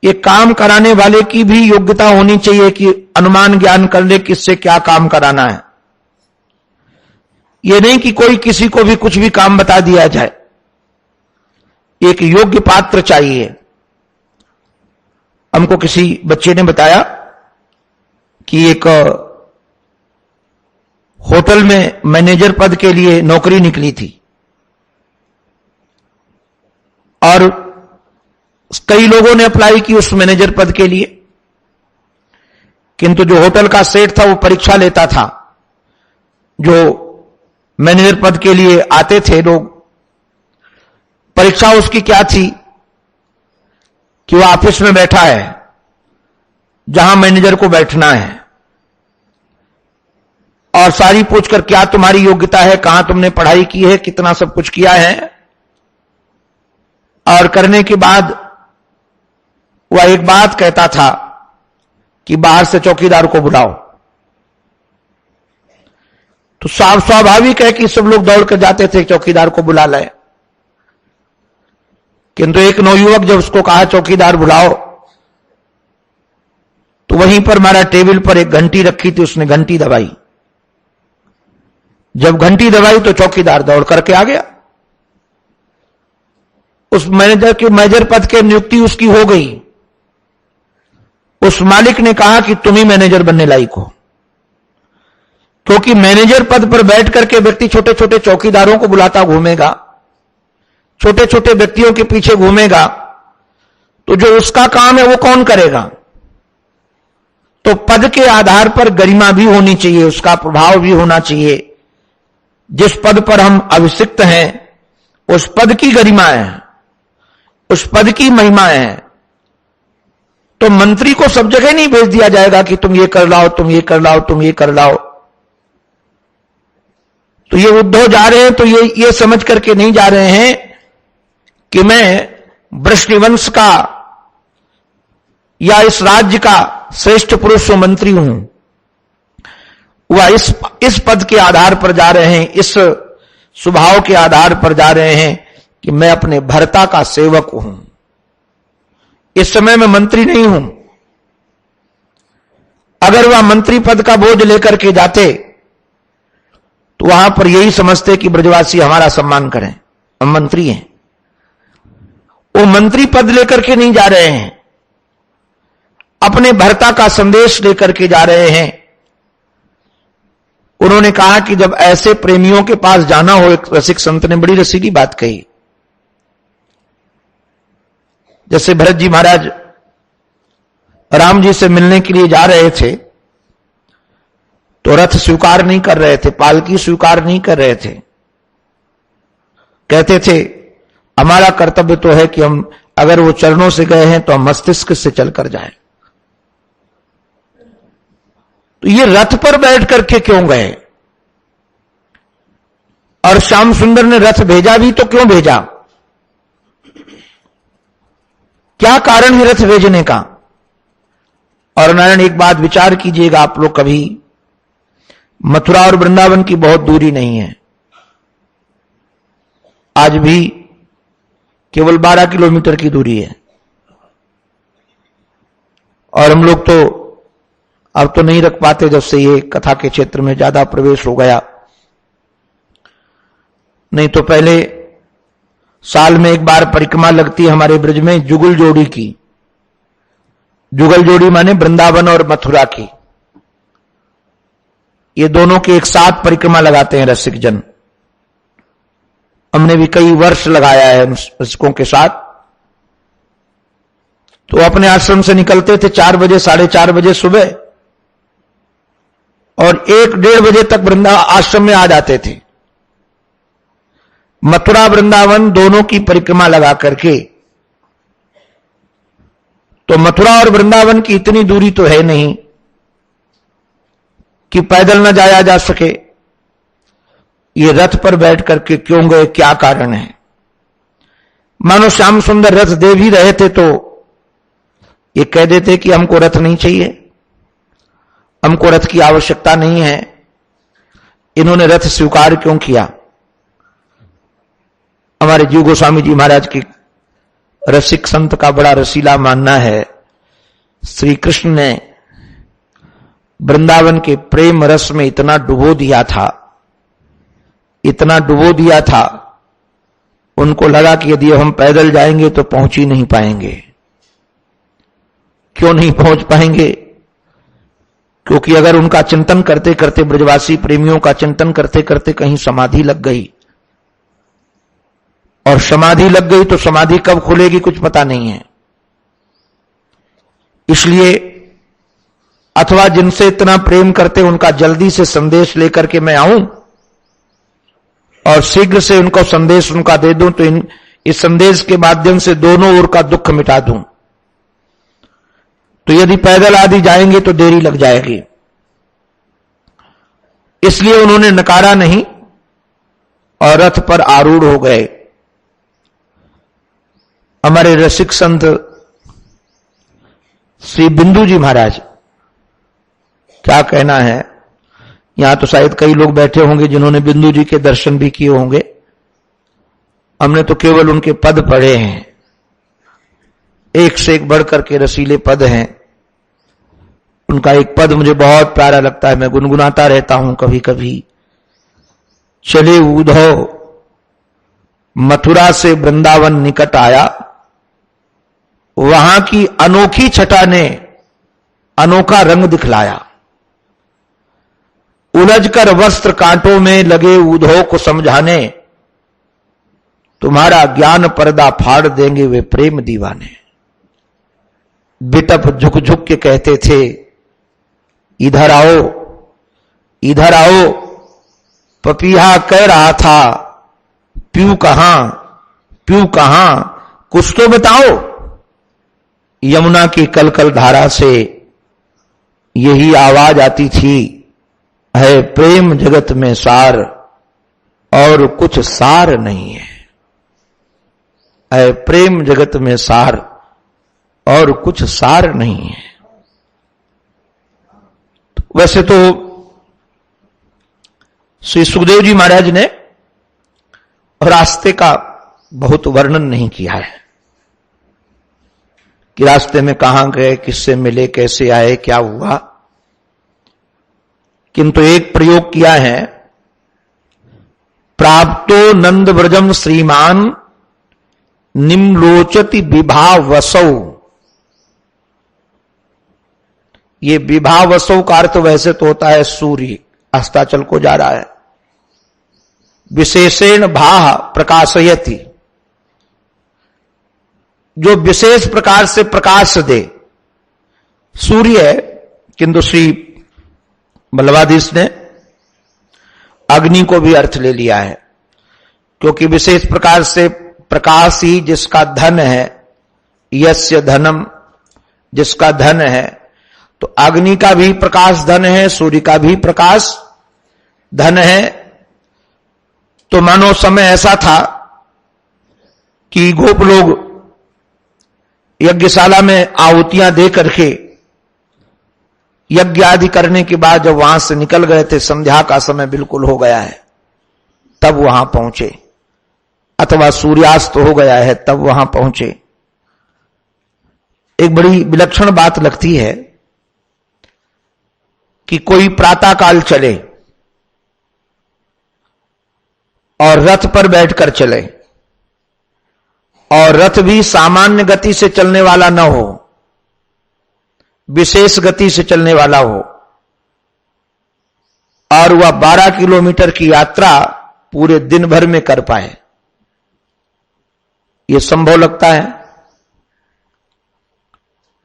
ये काम कराने वाले की भी योग्यता होनी चाहिए कि अनुमान ज्ञान कर ले किससे क्या काम कराना है। ये नहीं कि कोई किसी को भी कुछ भी काम बता दिया जाए। एक योग्य पात्र चाहिए। हमको किसी बच्चे ने बताया कि एक होटल में मैनेजर पद के लिए नौकरी निकली थी, और कई लोगों ने अप्लाई की उस मैनेजर पद के लिए, किंतु जो होटल का सेठ था वो परीक्षा लेता था। जो मैनेजर पद के लिए आते थे लोग, परीक्षा उसकी क्या थी कि वो ऑफिस में बैठा है जहां मैनेजर को बैठना है, और सारी पूछकर क्या तुम्हारी योग्यता है, कहां तुमने पढ़ाई की है, कितना सब कुछ किया है। और करने के बाद वह एक बात कहता था कि बाहर से चौकीदार को बुलाओ। तो स्वाभाविक है कि सब लोग दौड़ कर जाते थे चौकीदार को बुला लाए। किंतु एक नवयुवक जब उसको कहा चौकीदार बुलाओ, तो वहीं पर हमारा टेबल पर एक घंटी रखी थी, उसने घंटी दबाई। जब घंटी दबाई तो चौकीदार दौड़ करके आ गया। उस मैनेजर के मैनेजर पद के नियुक्ति उसकी हो गई। उस मालिक ने कहा कि तुम ही मैनेजर बनने लायक हो, क्योंकि मैनेजर पद पर बैठ करके व्यक्ति छोटे छोटे चौकीदारों को बुलाता घूमेगा, छोटे छोटे व्यक्तियों के पीछे घूमेगा, तो जो उसका काम है वो कौन करेगा? तो पद के आधार पर गरिमा भी होनी चाहिए, उसका प्रभाव भी होना चाहिए। जिस पद पर हम अभिषिक्त हैं उस पद की गरिमा है, उस पद की महिमा है। तो मंत्री को सब जगह नहीं भेज दिया जाएगा कि तुम ये कर लाओ, तुम ये कर लाओ, तुम ये कर लाओ। तो ये उद्धव जा रहे हैं तो ये समझ करके नहीं जा रहे हैं कि मैं वृष्णिवंश का या इस राज्य का श्रेष्ठ पुरुष मंत्री हूं। वह इस पद के आधार पर जा रहे हैं, इस स्वभाव के आधार पर जा रहे हैं कि मैं अपने भर्ता का सेवक हूं। इस समय मैं मंत्री नहीं हूं। अगर वह मंत्री पद का बोझ लेकर के जाते तो वहां पर यही समझते कि ब्रजवासी हमारा सम्मान करें, हम मंत्री हैं। वो मंत्री पद लेकर के नहीं जा रहे हैं, अपने भर्ता का संदेश लेकर के जा रहे हैं। उन्होंने कहा कि जब ऐसे प्रेमियों के पास जाना हो, एक रसिक संत ने बड़ी रसीली बात कही। जैसे भरत जी महाराज राम जी से मिलने के लिए जा रहे थे तो रथ स्वीकार नहीं कर रहे थे, पालकी स्वीकार नहीं कर रहे थे। कहते थे हमारा कर्तव्य तो है कि हम अगर वो चरणों से गए हैं तो हम मस्तिष्क से चलकर जाएं। तो ये रथ पर बैठ करके क्यों गए? और श्याम सुंदर ने रथ भेजा भी तो क्यों भेजा? क्या कारण है रथ भेजने का? और नारायण एक बात विचार कीजिएगा आप लोग, कभी मथुरा और वृंदावन की बहुत दूरी नहीं है। आज भी केवल 12 किलोमीटर की दूरी है। और हम लोग तो अब तो नहीं रख पाते जब से ये कथा के क्षेत्र में ज्यादा प्रवेश हो गया। नहीं तो पहले साल में एक बार परिक्रमा लगती है हमारे ब्रज में जुगल जोड़ी की। जुगल जोड़ी माने वृंदावन और मथुरा की, ये दोनों की एक साथ परिक्रमा लगाते हैं रसिक जन। हमने भी कई वर्ष लगाया है रसिकों के साथ। तो अपने आश्रम से निकलते थे 4 बजे 4:30 बजे सुबह, और 1-1:30 बजे तक आश्रम में आ जाते थे। मथुरा वृंदावन दोनों की परिक्रमा लगा करके। तो मथुरा और वृंदावन की इतनी दूरी तो है नहीं कि पैदल न जाया जा सके। ये रथ पर बैठ करके क्यों गए, क्या कारण है? मानो श्याम सुंदर रथ दे भी रहे थे तो ये कह देते कि हमको रथ नहीं चाहिए, हमको रथ की आवश्यकता नहीं है। इन्होंने रथ स्वीकार क्यों किया? हमारे जीव गोस्वामी जी महाराज की रसिक संत का बड़ा रसीला मानना है, श्री कृष्ण ने वृंदावन के प्रेम रस में इतना डुबो दिया था, इतना डुबो दिया था, उनको लगा कि यदि हम पैदल जाएंगे तो पहुंच ही नहीं पाएंगे। क्यों नहीं पहुंच पाएंगे? क्योंकि अगर उनका चिंतन करते करते, ब्रजवासी प्रेमियों का चिंतन करते करते कहीं समाधि लग गई, और समाधि लग गई तो समाधि कब खुलेगी कुछ पता नहीं है। इसलिए अथवा जिनसे इतना प्रेम करते उनका जल्दी से संदेश लेकर के मैं आऊं और शीघ्र से उनको संदेश उनका दे दूं, तो इस संदेश के माध्यम से दोनों ओर का दुख मिटा दूं। तो यदि पैदल आदि जाएंगे तो देरी लग जाएगी। इसलिए उन्होंने नकारा नहीं और रथ पर आरूढ़ हो गए। हमारे रसिक संत श्री बिंदु जी महाराज, क्या कहना है, यहां तो शायद कई लोग बैठे होंगे जिन्होंने बिंदु जी के दर्शन भी किए होंगे। हमने तो केवल उनके पद पढ़े हैं, एक से एक बढ़कर के रसीले पद हैं। उनका एक पद मुझे बहुत प्यारा लगता है, मैं गुनगुनाता रहता हूं कभी कभी। चले उधो मथुरा से वृंदावन निकट आया, वहां की अनोखी छटा ने अनोखा रंग दिखलाया। उलझकर वस्त्र कांटों में लगे उधो को समझाने, तुम्हारा ज्ञान पर्दा फाड़ देंगे वे प्रेम दीवाने। बिटप झुक झुक के कहते थे, इधर आओ इधर आओ। पपीहा कह रहा था, प्यू कहां कुछ तो बताओ। यमुना की कलकल धारा से यही आवाज आती थी, है प्रेम जगत में सार और कुछ सार नहीं है। है प्रेम जगत में सार और कुछ सार नहीं है। वैसे तो श्री सुखदेव जी महाराज ने रास्ते का बहुत वर्णन नहीं किया है कि रास्ते में कहां गए, किससे मिले, कैसे आए, क्या हुआ, किंतु एक प्रयोग किया है, प्राप्तो नंद व्रजम श्रीमान निम्लोचति विभावसौ। ये विभावसौ का अर्थ वैसे तो होता है सूर्य अस्ताचल को जा रहा है। विशेषेण भाह प्रकाशयति, जो विशेष प्रकार से प्रकाश दे, सूर्य है। किंतु श्री बल्लवाधीश ने अग्नि को भी अर्थ ले लिया है, क्योंकि विशेष प्रकार से प्रकाश ही जिसका धन है, यस्य धनम, जिसका धन है, तो अग्नि का भी प्रकाश धन है, सूर्य का भी प्रकाश धन है। तो मानो समय ऐसा था कि गोप लोग यज्ञशाला में आहुतियां दे करके यज्ञ आदि करने के बाद जब वहां से निकल गए थे, संध्या का समय बिल्कुल हो गया है, तब वहां पहुंचे। अथवा सूर्यास्त हो गया है तब वहां पहुंचे। एक बड़ी विलक्षण बात लगती है कि कोई प्रातःकाल चले और रथ पर बैठकर चले, और रथ भी सामान्य गति से चलने वाला न हो, विशेष गति से चलने वाला हो, और वह 12 किलोमीटर की यात्रा पूरे दिन भर में कर पाए। यह संभव लगता है?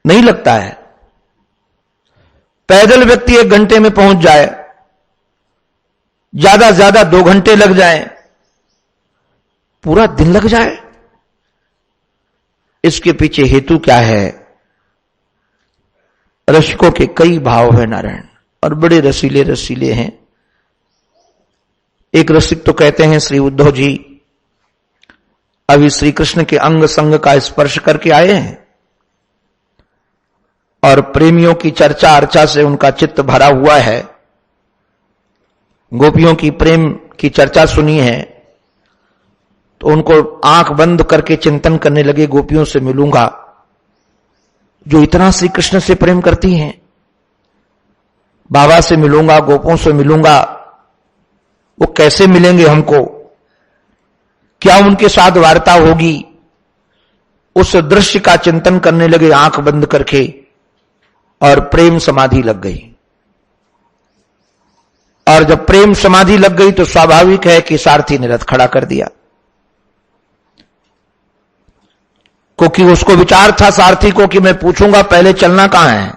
नहीं लगता है। पैदल व्यक्ति 1 घंटे में पहुंच जाए, ज्यादा से ज्यादा 2 घंटे लग जाए, पूरा दिन लग जाए। इसके पीछे हेतु क्या है? रसिकों के कई भाव है नारायण, और बड़े रसीले रसीले हैं। एक रसिक तो कहते हैं, श्री उद्धव जी अभी श्री कृष्ण के अंग संग का स्पर्श करके आए हैं और प्रेमियों की चर्चा अर्चा से उनका चित्त भरा हुआ है। गोपियों की प्रेम की चर्चा सुनी है तो उनको आंख बंद करके चिंतन करने लगे, गोपियों से मिलूंगा जो इतना श्री कृष्ण से प्रेम करती हैं, बाबा से मिलूंगा, गोपों से मिलूंगा, वो कैसे मिलेंगे हमको, क्या उनके साथ वार्ता होगी। उस दृश्य का चिंतन करने लगे आंख बंद करके, और प्रेम समाधि लग गई। और जब प्रेम समाधि लग गई तो स्वाभाविक है कि सारथी ने रथ खड़ा कर दिया, क्योंकि उसको विचार था सारथी को कि मैं पूछूंगा पहले चलना कहां है,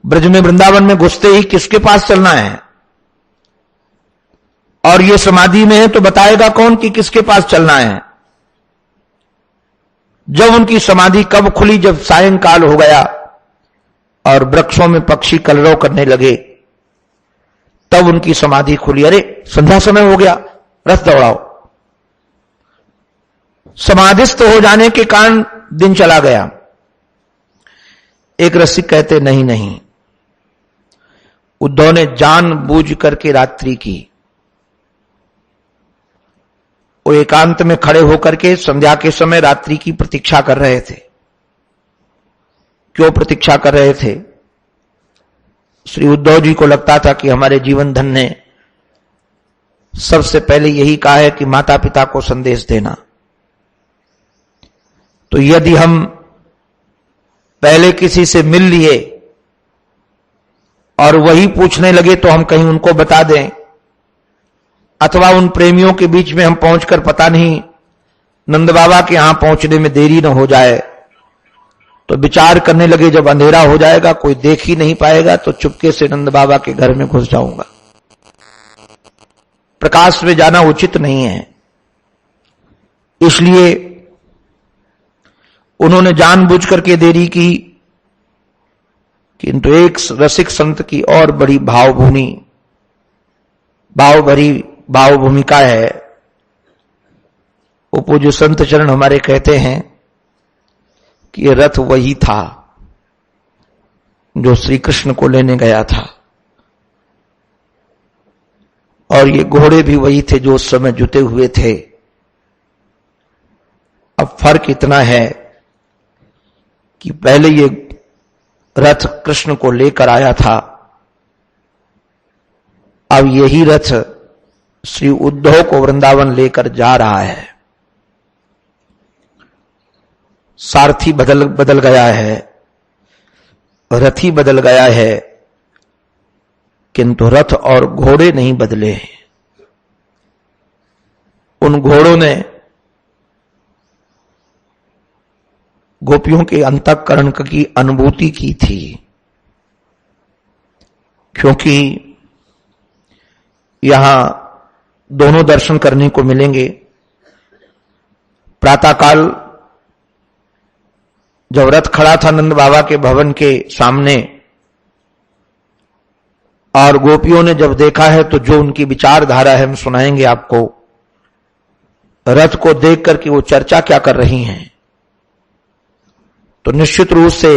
ब्रज में वृंदावन में घुसते ही किसके पास चलना है, और ये समाधि में है तो बताएगा कौन कि किसके पास चलना है। जब उनकी समाधि कब खुली? जब सायंकाल हो गया और वृक्षों में पक्षी कलरव करने लगे, तब उनकी समाधि खुली। अरे संध्या समय हो गया, रथ दौड़ाओ। समाधिस्थ हो जाने के कारण दिन चला गया। एक रसिक कहते नहीं नहीं, उद्धव ने जानबूझ करके रात्रि की। वो एकांत में खड़े होकर के संध्या के समय रात्रि की प्रतीक्षा कर रहे थे। क्यों प्रतीक्षा कर रहे थे? श्री उद्धव जी को लगता था कि हमारे जीवन धन ने सबसे पहले यही कहा है कि माता पिता को संदेश देना, तो यदि हम पहले किसी से मिल लिए और वही पूछने लगे तो हम कहीं उनको बता दें, अथवा उन प्रेमियों के बीच में हम पहुंचकर पता नहीं नंद बाबा के यहां पहुंचने में देरी न हो जाए। तो विचार करने लगे जब अंधेरा हो जाएगा, कोई देख ही नहीं पाएगा, तो चुपके से नंद बाबा के घर में घुस जाऊंगा। प्रकाश में जाना उचित नहीं है, इसलिए उन्होंने जानबूझ करके देरी की। किंतु एक रसिक संत की और बड़ी भाव भूमिका है। वो पूज्य संत चरण हमारे कहते हैं कि ये रथ वही था जो श्री कृष्ण को लेने गया था, और ये घोड़े भी वही थे जो उस समय जुटे हुए थे। अब फर्क इतना है कि पहले ये रथ कृष्ण को लेकर आया था, अब यही रथ श्री उद्धव को वृंदावन लेकर जा रहा है। सारथी बदल गया है, रथी बदल गया है, किंतु रथ और घोड़े नहीं बदले। उन घोड़ों ने गोपियों के अंतःकरण की अनुभूति की थी, क्योंकि यहां दोनों दर्शन करने को मिलेंगे। प्रातःकाल जब रथ खड़ा था नंद बाबा के भवन के सामने, और गोपियों ने जब देखा है तो जो उनकी विचारधारा है हम सुनाएंगे आपको। रथ को देख करके वो चर्चा क्या कर रही हैं, तो निश्चित रूप से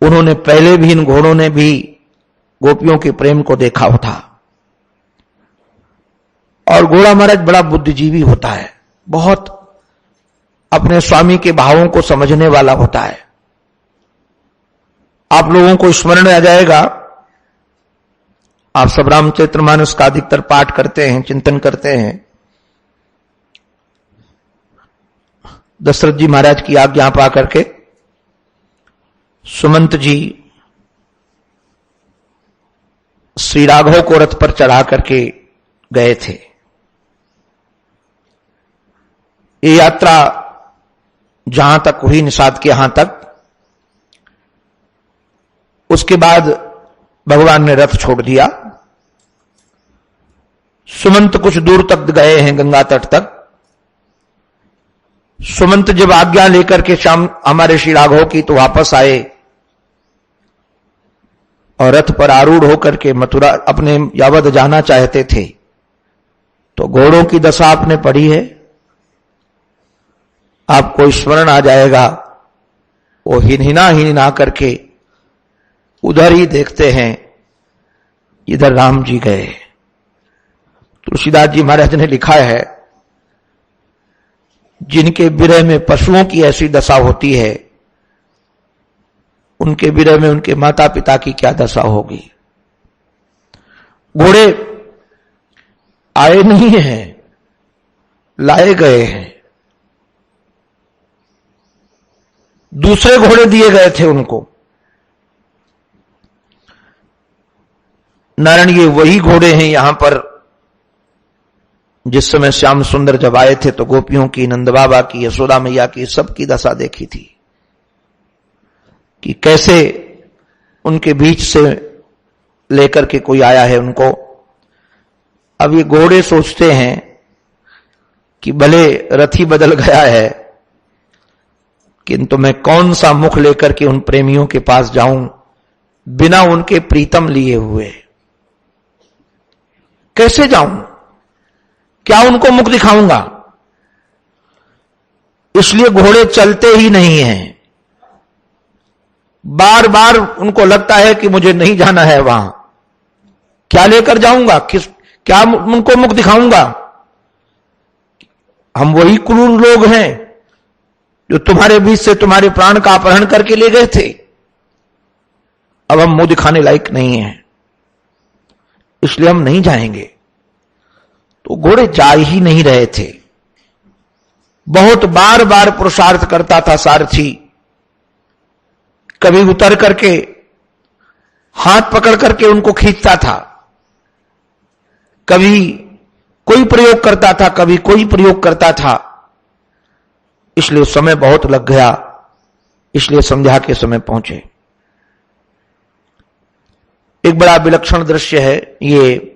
उन्होंने पहले भी, इन घोड़ों ने भी गोपियों के प्रेम को देखा था। और घोड़ा महाराज बड़ा बुद्धिजीवी होता है, बहुत अपने स्वामी के भावों को समझने वाला होता है। आप लोगों को स्मरण आ जाएगा, आप सब रामचरितमानस का अधिकतर पाठ करते हैं, चिंतन करते हैं। दशरथ जी महाराज की आज्ञा पा करके सुमंत जी श्री राघव को रथ पर चढ़ा करके गए थे। ये यात्रा जहां तक हुई, निषाद के यहां तक, उसके बाद भगवान ने रथ छोड़ दिया। सुमंत कुछ दूर तक गए हैं, गंगा तट तक। सुमंत जब आज्ञा लेकर के शाम हमारे श्री राघव की तो वापस आए और रथ पर आरूढ़ होकर के मथुरा अपने यावद जाना चाहते थे, तो घोड़ों की दशा आपने पढ़ी है, आपको स्मरण आ जाएगा। वो हिनहिना करके उधर ही देखते हैं, इधर राम जी गए। तुलसीदास जी महाराज ने लिखा है, जिनके विरह में पशुओं की ऐसी दशा होती है, उनके विरह में उनके माता पिता की क्या दशा होगी। घोड़े आए नहीं हैं, लाए गए हैं, दूसरे घोड़े दिए गए थे उनको। नारायण, ये वही घोड़े हैं यहां पर जिस समय श्याम सुंदर जब आए थे तो गोपियों की, नंद बाबा की, यशोदा मैया की, सबकी दशा देखी थी कि कैसे उनके बीच से लेकर के कोई आया है उनको। अब ये घोड़े सोचते हैं कि भले रथी बदल गया है, किंतु मैं कौन सा मुख लेकर के उन प्रेमियों के पास जाऊं बिना उनके प्रीतम लिए हुए, कैसे जाऊं, क्या उनको मुख दिखाऊंगा। इसलिए घोड़े चलते ही नहीं हैं। बार बार उनको लगता है कि मुझे नहीं जाना है वहां, क्या लेकर जाऊंगा, क्या उनको मुख दिखाऊंगा। हम वही क्रूर लोग हैं जो तुम्हारे बीच से तुम्हारे प्राण का अपहरण करके ले गए थे। अब हम मुंह दिखाने लायक नहीं हैं, इसलिए हम नहीं जाएंगे। तो घोड़े जा ही नहीं रहे थे। बहुत बार बार पुरुषार्थ करता था सारथी, कभी उतर करके हाथ पकड़ करके उनको खींचता था, कभी कोई प्रयोग करता था, कभी कोई प्रयोग करता था। इसलिए समय बहुत लग गया, इसलिए संध्या के समय पहुंचे। एक बड़ा विलक्षण दृश्य है ये।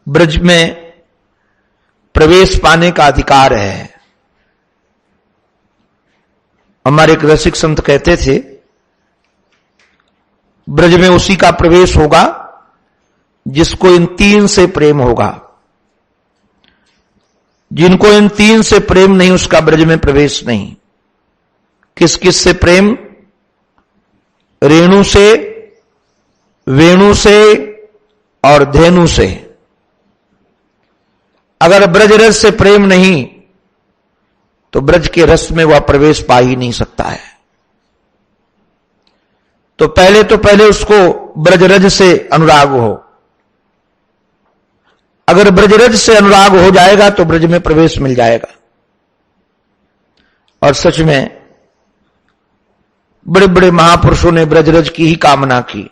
ब्रज में प्रवेश पाने का अधिकार है। हमारे एक रसिक संत कहते थे, ब्रज में उसी का प्रवेश होगा जिसको इन तीन से प्रेम होगा। जिनको इन तीन से प्रेम नहीं, उसका ब्रज में प्रवेश नहीं। किस किस से प्रेम? रेणु से, वेणु से और धेनु से। अगर ब्रज रस से प्रेम नहीं तो ब्रज के रस में वह प्रवेश पा ही नहीं सकता है। तो पहले उसको ब्रजरज से अनुराग हो। अगर ब्रजरज से अनुराग हो जाएगा तो ब्रज में प्रवेश मिल जाएगा। और सच में बड़े बड़े महापुरुषों ने ब्रजरज की ही कामना की।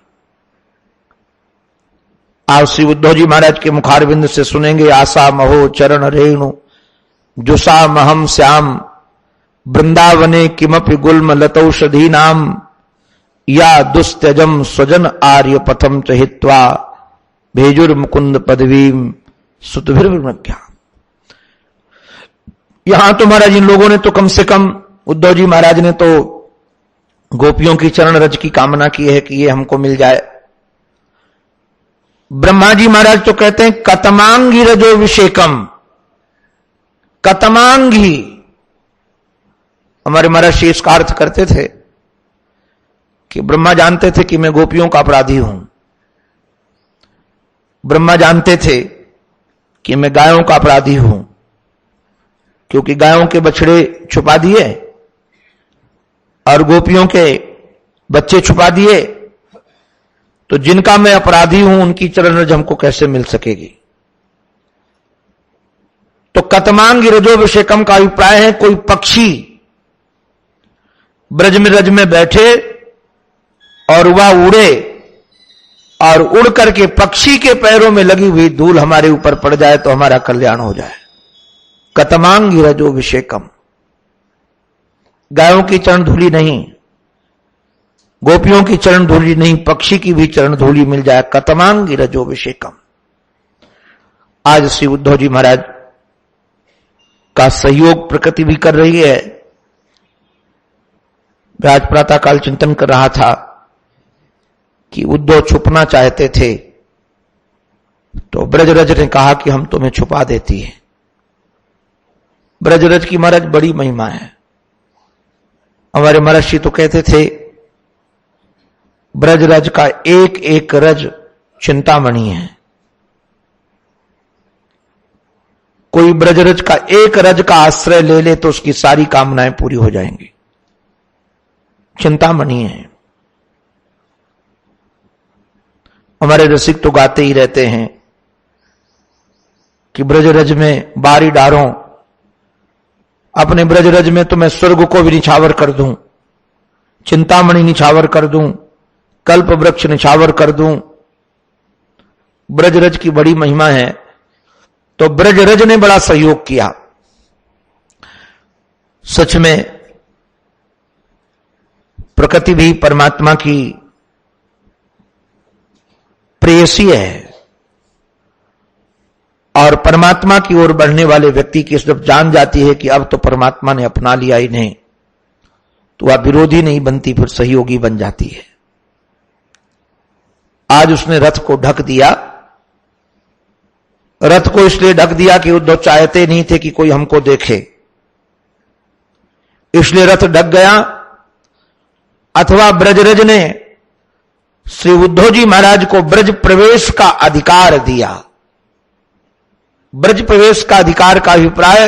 आप श्री उद्धव जी महाराज के मुखारविंद से सुनेंगे, आशा महो चरण रेणु जुषा महम श्याम वृंदावने किमपि गुल्म लतौषधी नाम या दुस्त्यजम स्वजन आर्य पथम चहित्वा भेजुर मुकुंद पदवीम सुतभिर्मज्ञा। यहां तो महाराज इन लोगों ने तो कम से कम, उद्धव जी महाराज ने तो गोपियों की चरण रज की कामना की है कि ये हमको मिल जाए। ब्रह्मा जी महाराज तो कहते हैं कतमांगी रजो विषेकम। कतमांगी, हमारे महाराज शेष का अर्थ करते थे कि ब्रह्मा जानते थे कि मैं गोपियों का अपराधी हूं, ब्रह्मा जानते थे कि मैं गायों का अपराधी हूं, क्योंकि गायों के बछड़े छुपा दिए और गोपियों के बच्चे छुपा दिए, तो जिनका मैं अपराधी हूं उनकी चरण रज हमको कैसे मिल सकेगी। तो कतमांग रजोभिषेकम का अभिप्राय है कोई पक्षी ब्रज में रज में बैठे और वह उड़े और उड़ करके पक्षी के पैरों में लगी हुई धूल हमारे ऊपर पड़ जाए तो हमारा कल्याण हो जाए। कतमांग रजोभिषेकम, गायों की चरण धूली नहीं, गोपियों की चरण धूली नहीं, पक्षी की भी चरण धूली मिल जाए। कतमांग रजोभिषेकम। आज श्री उद्धव जी महाराज का सहयोग प्रकृति भी कर रही है। आज प्रातः काल चिंतन कर रहा था कि उद्धव छुपना चाहते थे तो ब्रजरज ने कहा कि हम तुम्हें छुपा देती है। ब्रजरज की महाराज बड़ी महिमा है। हमारे महर्षि तो कहते थे ब्रजरज का एक एक रज चिंतामणि है। कोई ब्रजरज का एक रज का आश्रय ले ले तो उसकी सारी कामनाएं पूरी हो जाएंगी। चिंतामणि है। हमारे रसिक तो गाते ही रहते हैं कि ब्रजरज में बारी डारों, अपने ब्रजरज में तो मैं स्वर्ग को भी निछावर कर दूं, चिंतामणि निछावर कर दूं, कल्प वृक्ष निछावर कर दूं। ब्रजरज की बड़ी महिमा है। तो ब्रजरज ने बड़ा सहयोग किया। सच में प्रकृति भी परमात्मा की प्रेयसी है और परमात्मा की ओर बढ़ने वाले व्यक्ति की जब जान जाती है कि अब तो परमात्मा ने अपना लिया इन्हें, तो वह विरोधी नहीं बनती, फिर सहयोगी बन जाती है। आज उसने रथ को ढक दिया। रथ को इसलिए ढक दिया कि उद्धव चाहते नहीं थे कि कोई हमको देखे, इसलिए रथ ढक गया। अथवा ब्रजरज ने श्री उद्धव जी महाराज को ब्रज प्रवेश का अधिकार दिया। ब्रज प्रवेश का अधिकार का अभिप्राय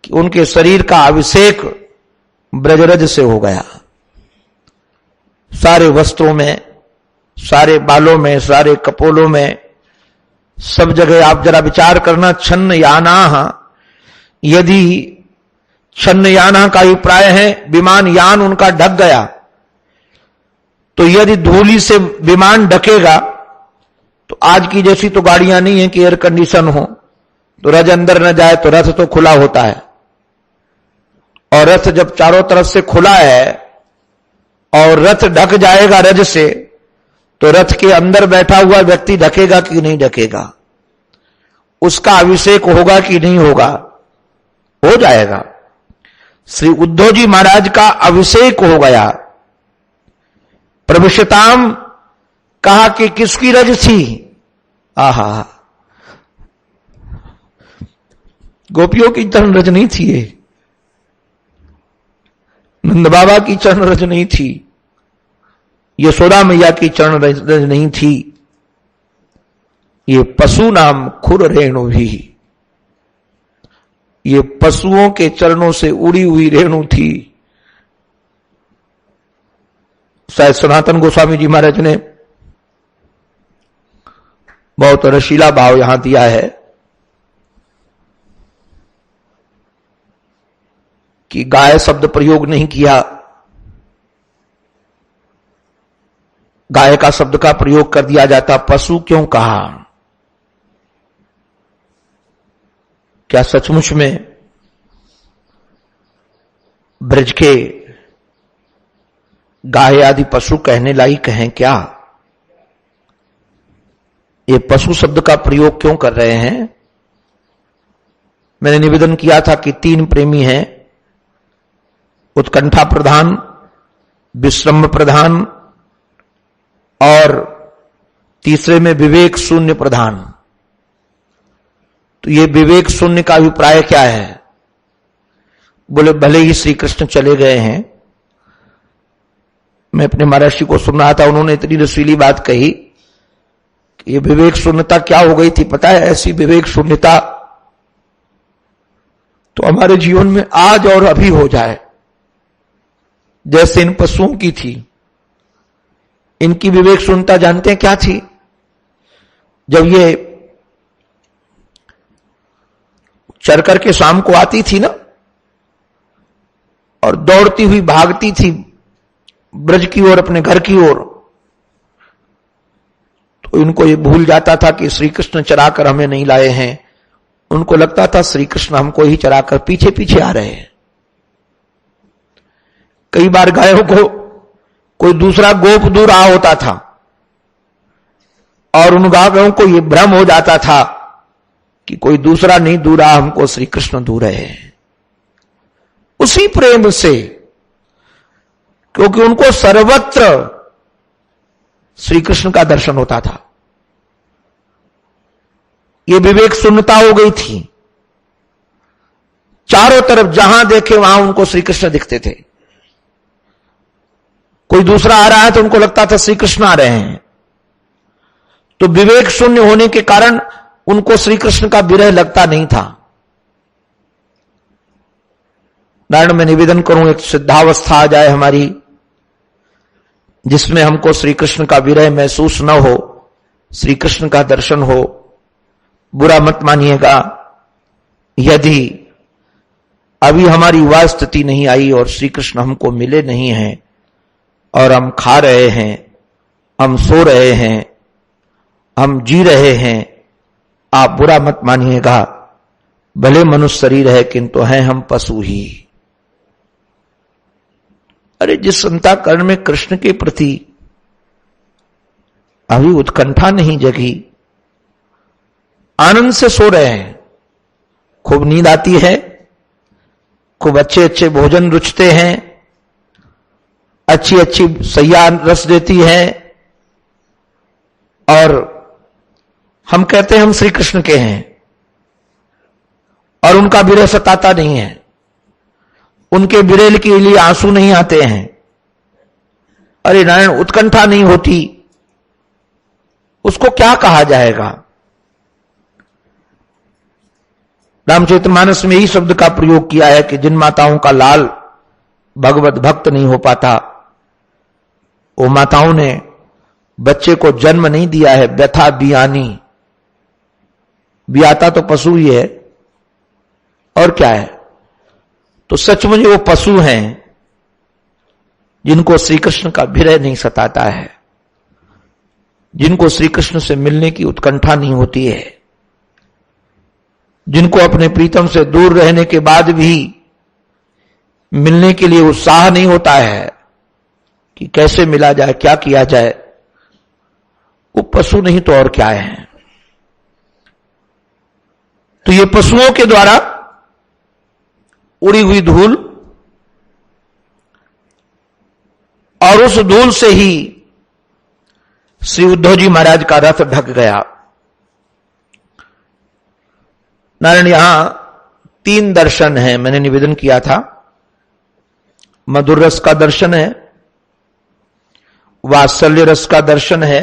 कि उनके शरीर का अभिषेक ब्रजरज से हो गया। सारे वस्त्रों में, सारे बालों में, सारे कपोलों में, सब जगह आप जरा विचार करना। छन्न याना, यदि छन्न याना का अभिप्राय है विमान यान उनका ढक गया, तो यदि धूली से विमान ढकेगा तो आज की जैसी तो गाड़ियां नहीं है कि एयर कंडीशन हो तो रज अंदर न जाए, तो रथ तो खुला होता है। और रथ जब चारों तरफ से खुला है और रथ ढक जाएगा रज से, तो रथ के अंदर बैठा हुआ व्यक्ति ढकेगा कि नहीं ढकेगा, उसका अभिषेक होगा कि नहीं होगा, हो जाएगा। श्री उद्धव जी महाराज का अभिषेक हो गया। प्रविशताम कहा कि किसकी रज थी? आहा, गोपियों की चरण रज नहीं थी ये, नंद बाबा की चरण रज नहीं थी, यशोदा मैया की चरण रज नहीं थी, ये पशु नाम खुर रेणु भी, ये पशुओं के चरणों से उड़ी हुई रेणु थी। शायद सनातन गोस्वामी जी महाराज ने बहुत रसीला भाव यहां दिया है कि गाय शब्द प्रयोग नहीं किया, गाय का शब्द का प्रयोग कर दिया जाता, पशु क्यों कहा? क्या सचमुच में ब्रज के गाय आदि पशु कहने लायक हैं क्या? ये पशु शब्द का प्रयोग क्यों कर रहे हैं? मैंने निवेदन किया था कि 3 प्रेमी हैं, उत्कंठा प्रधान, विश्रम प्रधान और तीसरे में विवेक शून्य प्रधान। तो ये विवेक शून्य का अभिप्राय क्या है? बोले भले ही श्री कृष्ण चले गए हैं, मैं अपने महर्षि को सुन रहा था, उन्होंने इतनी रसीली बात कही, ये विवेक शून्यता क्या हो गई थी पता है? ऐसी विवेक शून्यता तो हमारे जीवन में आज और अभी हो जाए जैसे इन पशुओं की थी। इनकी विवेक शून्यता जानते हैं क्या थी? जब ये चर करके शाम को आती थी ना और दौड़ती हुई भागती थी ब्रज की ओर, अपने घर की ओर, तो इनको ये भूल जाता था कि श्री कृष्ण चराकर हमें नहीं लाए हैं। उनको लगता था श्री कृष्ण हमको ही चराकर पीछे पीछे आ रहे हैं। कई बार गायों को कोई दूसरा गोप दूर आ होता था और उन गायों को यह भ्रम हो जाता था कि कोई दूसरा नहीं दूर आ, हमको श्री कृष्ण दूर है। उसी प्रेम से, क्योंकि उनको सर्वत्र श्री कृष्ण का दर्शन होता था, ये विवेक शून्यता हो गई थी। चारों तरफ जहां देखे वहां उनको श्री कृष्ण दिखते थे। कोई दूसरा आ रहा है तो उनको लगता था श्री कृष्ण आ रहे हैं। तो विवेक शून्य होने के कारण उनको श्री कृष्ण का विरह लगता नहीं था। नारायण, मैं निवेदन करूं एक सिद्धावस्था आ जाए हमारी जिसमें हमको श्री कृष्ण का विरह महसूस न हो, श्री कृष्ण का दर्शन हो। बुरा मत मानिएगा यदि अभी हमारी वह स्थिति नहीं आई और श्री कृष्ण हमको मिले नहीं हैं और हम खा रहे हैं, हम सो रहे हैं, हम जी रहे हैं। आप बुरा मत मानिएगा, भले मनुष्य शरीर है किंतु हैं हम पशु ही। अरे जिस अंतःकरण में कृष्ण के प्रति अभी उत्कंठा नहीं जगी, आनंद से सो रहे हैं, खूब नींद आती है, खूब अच्छे अच्छे भोजन रुचते हैं, अच्छी अच्छी सैया रस देती है और हम कहते हैं हम श्री कृष्ण के हैं और उनका विरह सताता नहीं है, उनके विरह के लिए आंसू नहीं आते हैं। अरे नारायण, उत्कंठा नहीं होती, उसको क्या कहा जाएगा? रामचरितमानस में यही शब्द का प्रयोग किया है कि जिन माताओं का लाल भगवत भक्त नहीं हो पाता, वो माताओं ने बच्चे को जन्म नहीं दिया है, व्यथा बियानी। बियाता तो पशु ही है और क्या है। तो सचमुच वो पशु हैं जिनको श्री कृष्ण का विरह नहीं सताता है, जिनको श्री कृष्ण से मिलने की उत्कंठा नहीं होती है, जिनको अपने प्रीतम से दूर रहने के बाद भी मिलने के लिए उत्साह नहीं होता है कि कैसे मिला जाए, क्या किया जाए। वो पशु नहीं तो और क्या है। तो ये पशुओं के द्वारा उड़ी हुई धूल और उस धूल से ही श्री उद्धव जी महाराज का रथ ढक गया। नारायण, यहां 3 दर्शन है, मैंने निवेदन किया था। मधुर रस का दर्शन है, वात्सल्य रस का दर्शन है,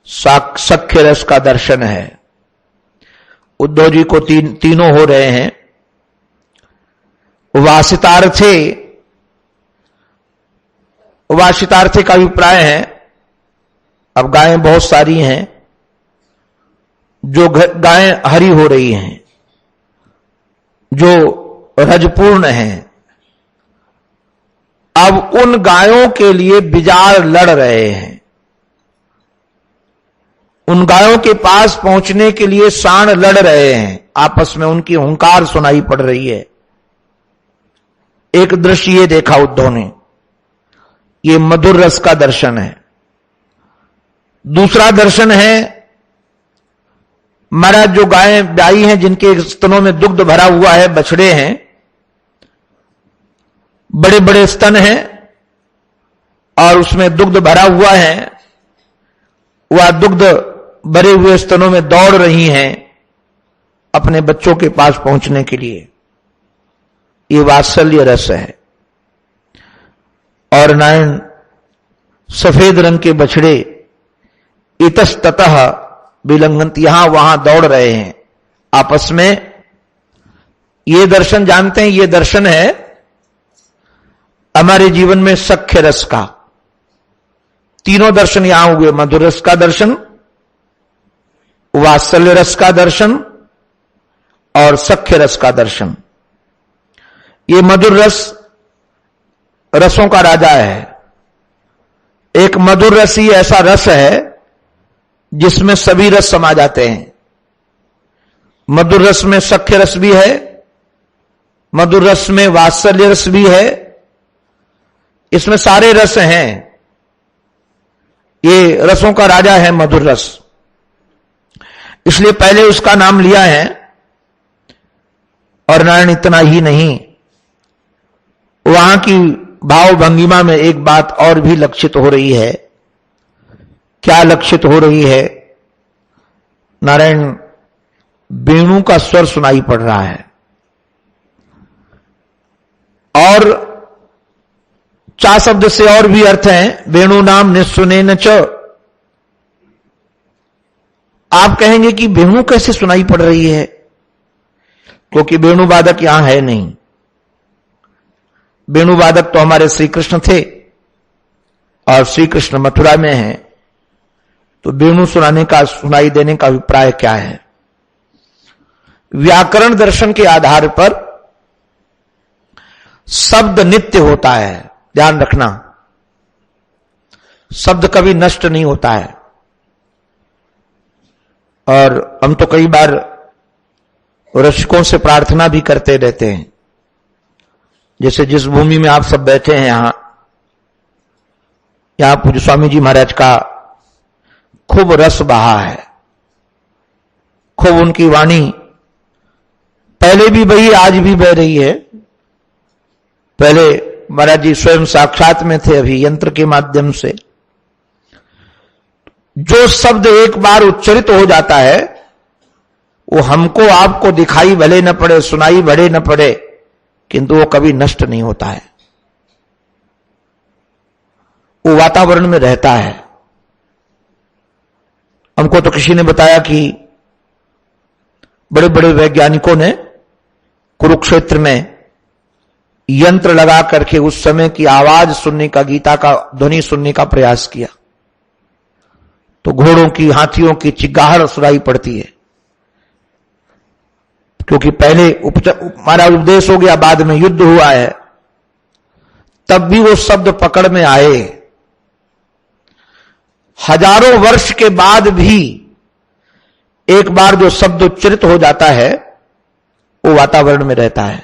सख्य रस का दर्शन है। उद्धव जी को तीनों हो रहे हैं। वासितार्थे का अभिप्राय है, अब गायें बहुत सारी हैं, जो गायें हरी हो रही हैं, जो रजपूर्ण हैं, अब उन गायों के लिए बिजार लड़ रहे हैं। उन गायों के पास पहुंचने के लिए सांड लड़ रहे हैं, आपस में उनकी हुंकार सुनाई पड़ रही है। एक दृश्य ये देखा उद्धव ने, ये मधुर रस का दर्शन है। दूसरा दर्शन है, महाराज जो गायें ब्याई हैं, जिनके स्तनों में दुग्ध भरा हुआ है, बछड़े हैं, बड़े बड़े स्तन हैं और उसमें दुग्ध भरा हुआ है, वह दुग्ध भरे हुए स्तनों में दौड़ रही हैं अपने बच्चों के पास पहुंचने के लिए। ये वात्सल्य रस है। और नारायण, सफेद रंग के बछड़े इतस्ततः विलंघंत, यहां वहां दौड़ रहे हैं आपस में। ये दर्शन जानते हैं, ये दर्शन है हमारे जीवन में सख्य रस का। तीनों दर्शन यहां हुए, मधुर रस का दर्शन, वात्सल्य रस का दर्शन और सख्य रस का दर्शन। ये मधुर रस रसों का राजा है। एक मधुर रस ही ऐसा रस है जिसमें सभी रस समा जाते हैं। मधुर रस में सख्य रस भी है, मधुर रस में वात्सल्य रस भी है, इसमें सारे रस हैं। ये रसों का राजा है मधुर रस, इसलिए पहले उसका नाम लिया है। और नारायण इतना ही नहीं, वहां की भाव भंगिमा में एक बात और भी लक्षित हो रही है। क्या लक्षित हो रही है? नारायण वेणु का स्वर सुनाई पड़ रहा है और चा शब्द से और भी अर्थ है, वेणु नाम निस्सुनेन च। आप कहेंगे कि वेणु कैसे सुनाई पड़ रही है, क्योंकि वेणु वादक यहां है नहीं। वेणु वादक तो हमारे श्री कृष्ण थे और श्री कृष्ण मथुरा में हैं, तो वेणु सुनाई देने का अभिप्राय क्या है? व्याकरण दर्शन के आधार पर शब्द नित्य होता है, ध्यान रखना। शब्द कभी नष्ट नहीं होता है। और हम तो कई बार रसिकों से प्रार्थना भी करते रहते हैं, जैसे जिस भूमि में आप सब बैठे हैं, यहां पूज्य स्वामी जी महाराज का खूब रस बहा है, खूब उनकी वाणी पहले भी बही, आज भी बह रही है। पहले महाराज जी स्वयं साक्षात में थे, अभी यंत्र के माध्यम से। जो शब्द एक बार उच्चरित हो जाता है वो हमको आपको दिखाई भले न पड़े, सुनाई भले न पड़े, किंतु वो कभी नष्ट नहीं होता है, वो वातावरण में रहता है। हमको तो किसी ने बताया कि बड़े बड़े वैज्ञानिकों ने कुरुक्षेत्र में यंत्र लगा करके उस समय की आवाज सुनने का, गीता का ध्वनि सुनने का प्रयास किया, तो घोड़ों की, हाथियों की चिगाहट सुनाई पड़ती है। क्योंकि पहले हमारा उपदेश हो गया, बाद में युद्ध हुआ है, तब भी वो शब्द पकड़ में आए। हजारों वर्ष के बाद भी एक बार जो शब्द उच्चरित हो जाता है वो वातावरण में रहता है,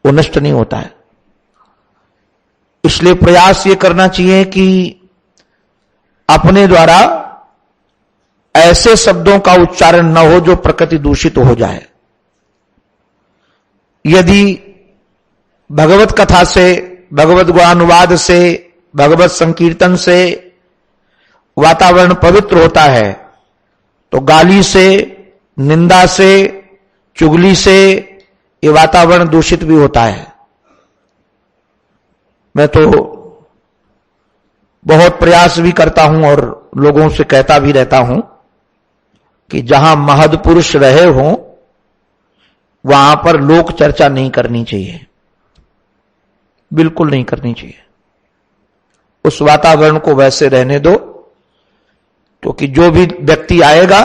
वो नष्ट नहीं होता है। इसलिए प्रयास ये करना चाहिए कि अपने द्वारा ऐसे शब्दों का उच्चारण न हो जो प्रकृति दूषित हो जाए। यदि भगवत कथा से, भगवत गुणानुवाद से, भगवत संकीर्तन से वातावरण पवित्र होता है, तो गाली से, निंदा से, चुगली से ये वातावरण दूषित भी होता है। मैं तो बहुत प्रयास भी करता हूं और लोगों से कहता भी रहता हूं कि जहां महद पुरुष रहे हों वहां पर लोक चर्चा नहीं करनी चाहिए, बिल्कुल नहीं करनी चाहिए। उस वातावरण को वैसे रहने दो, क्योंकि जो भी व्यक्ति आएगा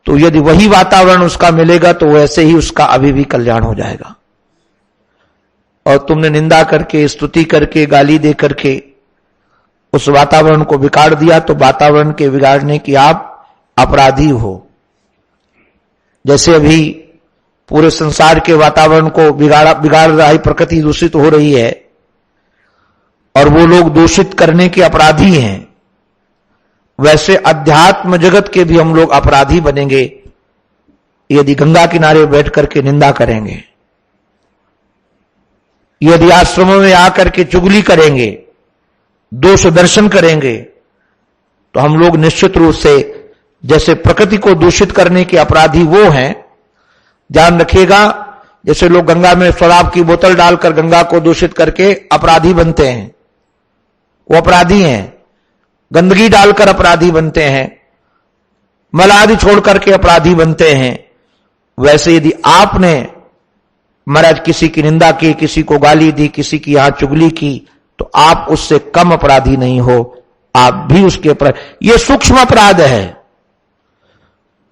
तो यदि वही वातावरण उसका मिलेगा तो वैसे ही उसका अभी भी कल्याण हो जाएगा। और तुमने निंदा करके, स्तुति करके, गाली दे करके उस वातावरण को बिगाड़ दिया, तो वातावरण के बिगाड़ने की आप अपराधी हो। जैसे अभी पूरे संसार के वातावरण को बिगाड़ रहा है, प्रकृति दूषित हो रही है और वो लोग दूषित करने के अपराधी हैं, वैसे अध्यात्म जगत के भी हम लोग अपराधी बनेंगे यदि गंगा किनारे बैठ करके निंदा करेंगे, यदि आश्रमों में आकर के चुगली करेंगे, दोष दर्शन करेंगे, तो हम लोग निश्चित रूप से जैसे प्रकृति को दूषित करने के अपराधी वो हैं। ध्यान रखिएगा, जैसे लोग गंगा में शराब की बोतल डालकर गंगा को दूषित करके अपराधी बनते हैं, वो अपराधी हैं। गंदगी डालकर अपराधी बनते हैं, मल आदि छोड़ करके अपराधी बनते हैं, वैसे यदि आपने महाराज किसी की निंदा की, किसी को गाली दी, किसी की यहां चुगली की, तो आप उससे कम अपराधी नहीं हो, आप भी उसके अपराध। यह सूक्ष्म अपराध है।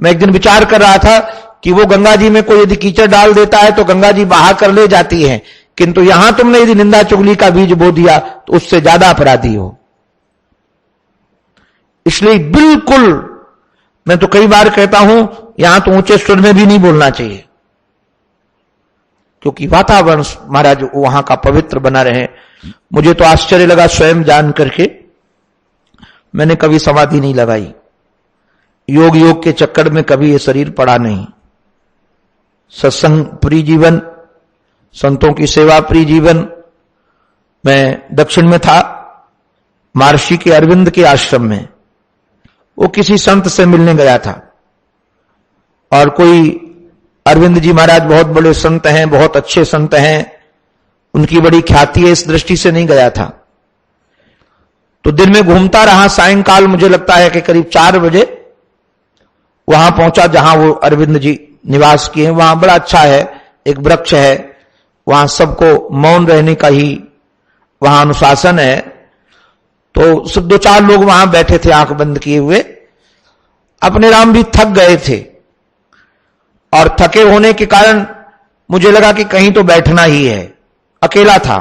मैं एक दिन विचार कर रहा था कि वो गंगा जी में कोई यदि कीचड़ डाल देता है तो गंगा जी बहा कर ले जाती है, किंतु यहां तुमने यदि निंदा चुगली का बीज बो दिया तो उससे ज्यादा अपराधी हो। इसलिए बिल्कुल, मैं तो कई बार कहता हूं यहां तो ऊंचे स्वर में भी नहीं बोलना चाहिए, क्योंकि वातावरण महाराज वहां का पवित्र बना रहे। मुझे तो आश्चर्य लगा स्वयं जान करके, मैंने कभी समाधि नहीं लगाई, योग के चक्कर में कभी ये शरीर पड़ा नहीं। सत्संग प्रिय जीवन, संतों की सेवा प्रिय जीवन। मैं दक्षिण में था, महर्षि के अरविंद के आश्रम में, वो किसी संत से मिलने गया था, और कोई अरविंद जी महाराज बहुत बड़े संत हैं, बहुत अच्छे संत हैं, उनकी बड़ी ख्याति है, इस दृष्टि से नहीं गया था। तो दिन में घूमता रहा, सायंकाल मुझे लगता है कि करीब 4 बजे वहां पहुंचा जहां वो अरविंद जी निवास किए हैं। वहां बड़ा अच्छा है, एक वृक्ष है, वहां सबको मौन रहने का ही वहां अनुशासन है। तो सब 2-4 लोग वहां बैठे थे आंख बंद किए हुए, अपने राम भी थक गए थे, और थके होने के कारण मुझे लगा कि कहीं तो बैठना ही है। अकेला था,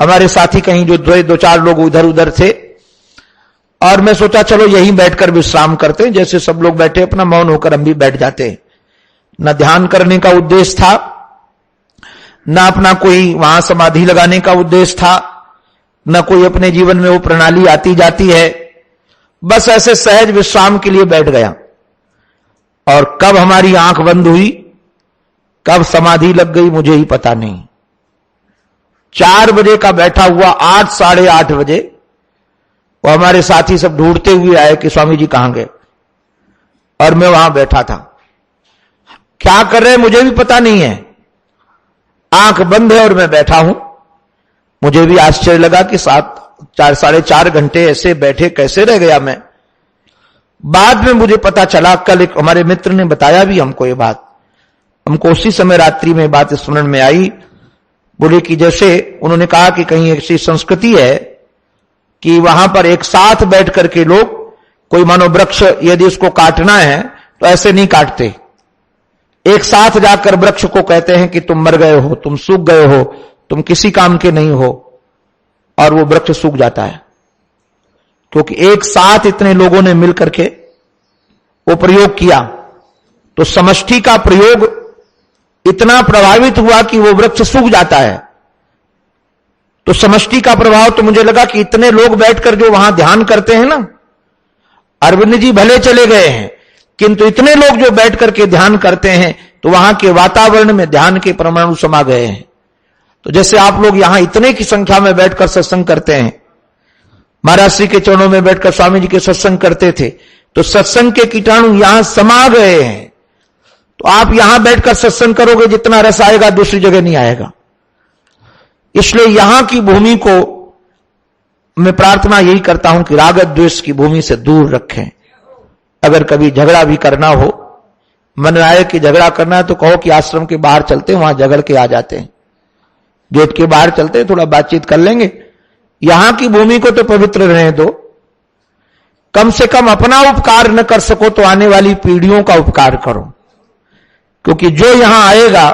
हमारे साथी कहीं जो 2-4 लोग इधर उधर थे, और मैं सोचा चलो यहीं बैठकर विश्राम करते हैं, जैसे सब लोग बैठे अपना मौन होकर हम भी बैठ जाते हैं। न ध्यान करने का उद्देश्य था, न अपना कोई वहां समाधि लगाने का उद्देश्य था, न कोई अपने जीवन में वो प्रणाली आती जाती है, बस ऐसे सहज विश्राम के लिए बैठ गया। और कब हमारी आंख बंद हुई, कब समाधि लग गई, मुझे ही पता नहीं। 4 बजे का बैठा हुआ 8, साढ़े 8 बजे वो हमारे साथी सब ढूंढते हुए आए कि स्वामी जी कहां गए, और मैं वहां बैठा था। क्या कर रहे मुझे भी पता नहीं है, आंख बंद है और मैं बैठा हूं। मुझे भी आश्चर्य लगा कि 4, साढ़े 4 घंटे ऐसे बैठे कैसे रह गया मैं। बाद में मुझे पता चला, कल एक हमारे मित्र ने बताया भी हमको ये बात, हमको उसी समय रात्रि में बात स्मरण में आई। बोले कि जैसे उन्होंने कहा कि कहीं ऐसी संस्कृति है कि वहां पर एक साथ बैठ करके लोग, कोई मानो वृक्ष यदि उसको काटना है तो ऐसे नहीं काटते, एक साथ जाकर वृक्ष को कहते हैं कि तुम मर गए हो, तुम सूख गए हो, तुम किसी काम के नहीं हो, और वो वृक्ष सूख जाता है। क्योंकि एक साथ इतने लोगों ने मिलकर के वो प्रयोग किया, तो समष्टि का प्रयोग इतना प्रभावित हुआ कि वो वृक्ष सूख जाता है। तो समष्टि का प्रभाव, तो मुझे लगा कि इतने लोग बैठकर जो वहां ध्यान करते हैं ना, अरविंद जी भले चले गए हैं, किंतु इतने लोग जो बैठ करके ध्यान करते हैं, तो वहां के वातावरण में ध्यान के परमाणु समा गए हैं। तो जैसे आप लोग यहां इतने की संख्या में बैठकर सत्संग करते हैं, महाराज श्री के चरणों में बैठकर स्वामी जी के सत्संग करते थे, तो सत्संग के कीटाणु यहां समा गए हैं। तो आप यहां बैठकर सत्संग करोगे, जितना रस आएगा दूसरी जगह नहीं आएगा। इसलिए यहां की भूमि को मैं प्रार्थना यही करता हूं कि राग द्वेष की भूमि से दूर रखें। अगर कभी झगड़ा भी करना हो, मन आए कि झगड़ा करना है, तो कहो कि आश्रम के बाहर चलते हैं, वहां झगड़ के आ जाते हैं, गेट के बाहर चलते हैं, थोड़ा बातचीत कर लेंगे। यहां की भूमि को तो पवित्र रहने दो। कम से कम अपना उपकार न कर सको तो आने वाली पीढ़ियों का उपकार करो, क्योंकि जो यहां आएगा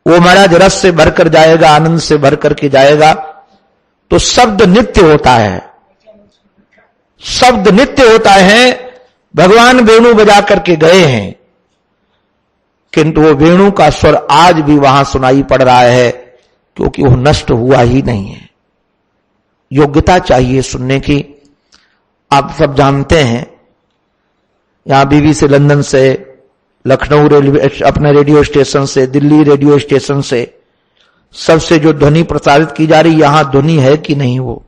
वो महाराज रस से भरकर जाएगा, आनंद से भर करके जाएगा। तो शब्द नित्य होता है, शब्द नित्य होता है। भगवान वेणु बजा करके गए हैं, किंतु वो वेणु का स्वर आज भी वहां सुनाई पड़ रहा है, क्योंकि वो नष्ट हुआ ही नहीं है। योग्यता चाहिए सुनने की। आप सब जानते हैं, यहां बीवी से, लंदन से, लखनऊ रेलवे अपने रेडियो स्टेशन से, दिल्ली रेडियो स्टेशन से, सबसे जो ध्वनि प्रसारित की जा रही, यहां ध्वनि है कि नहीं? वो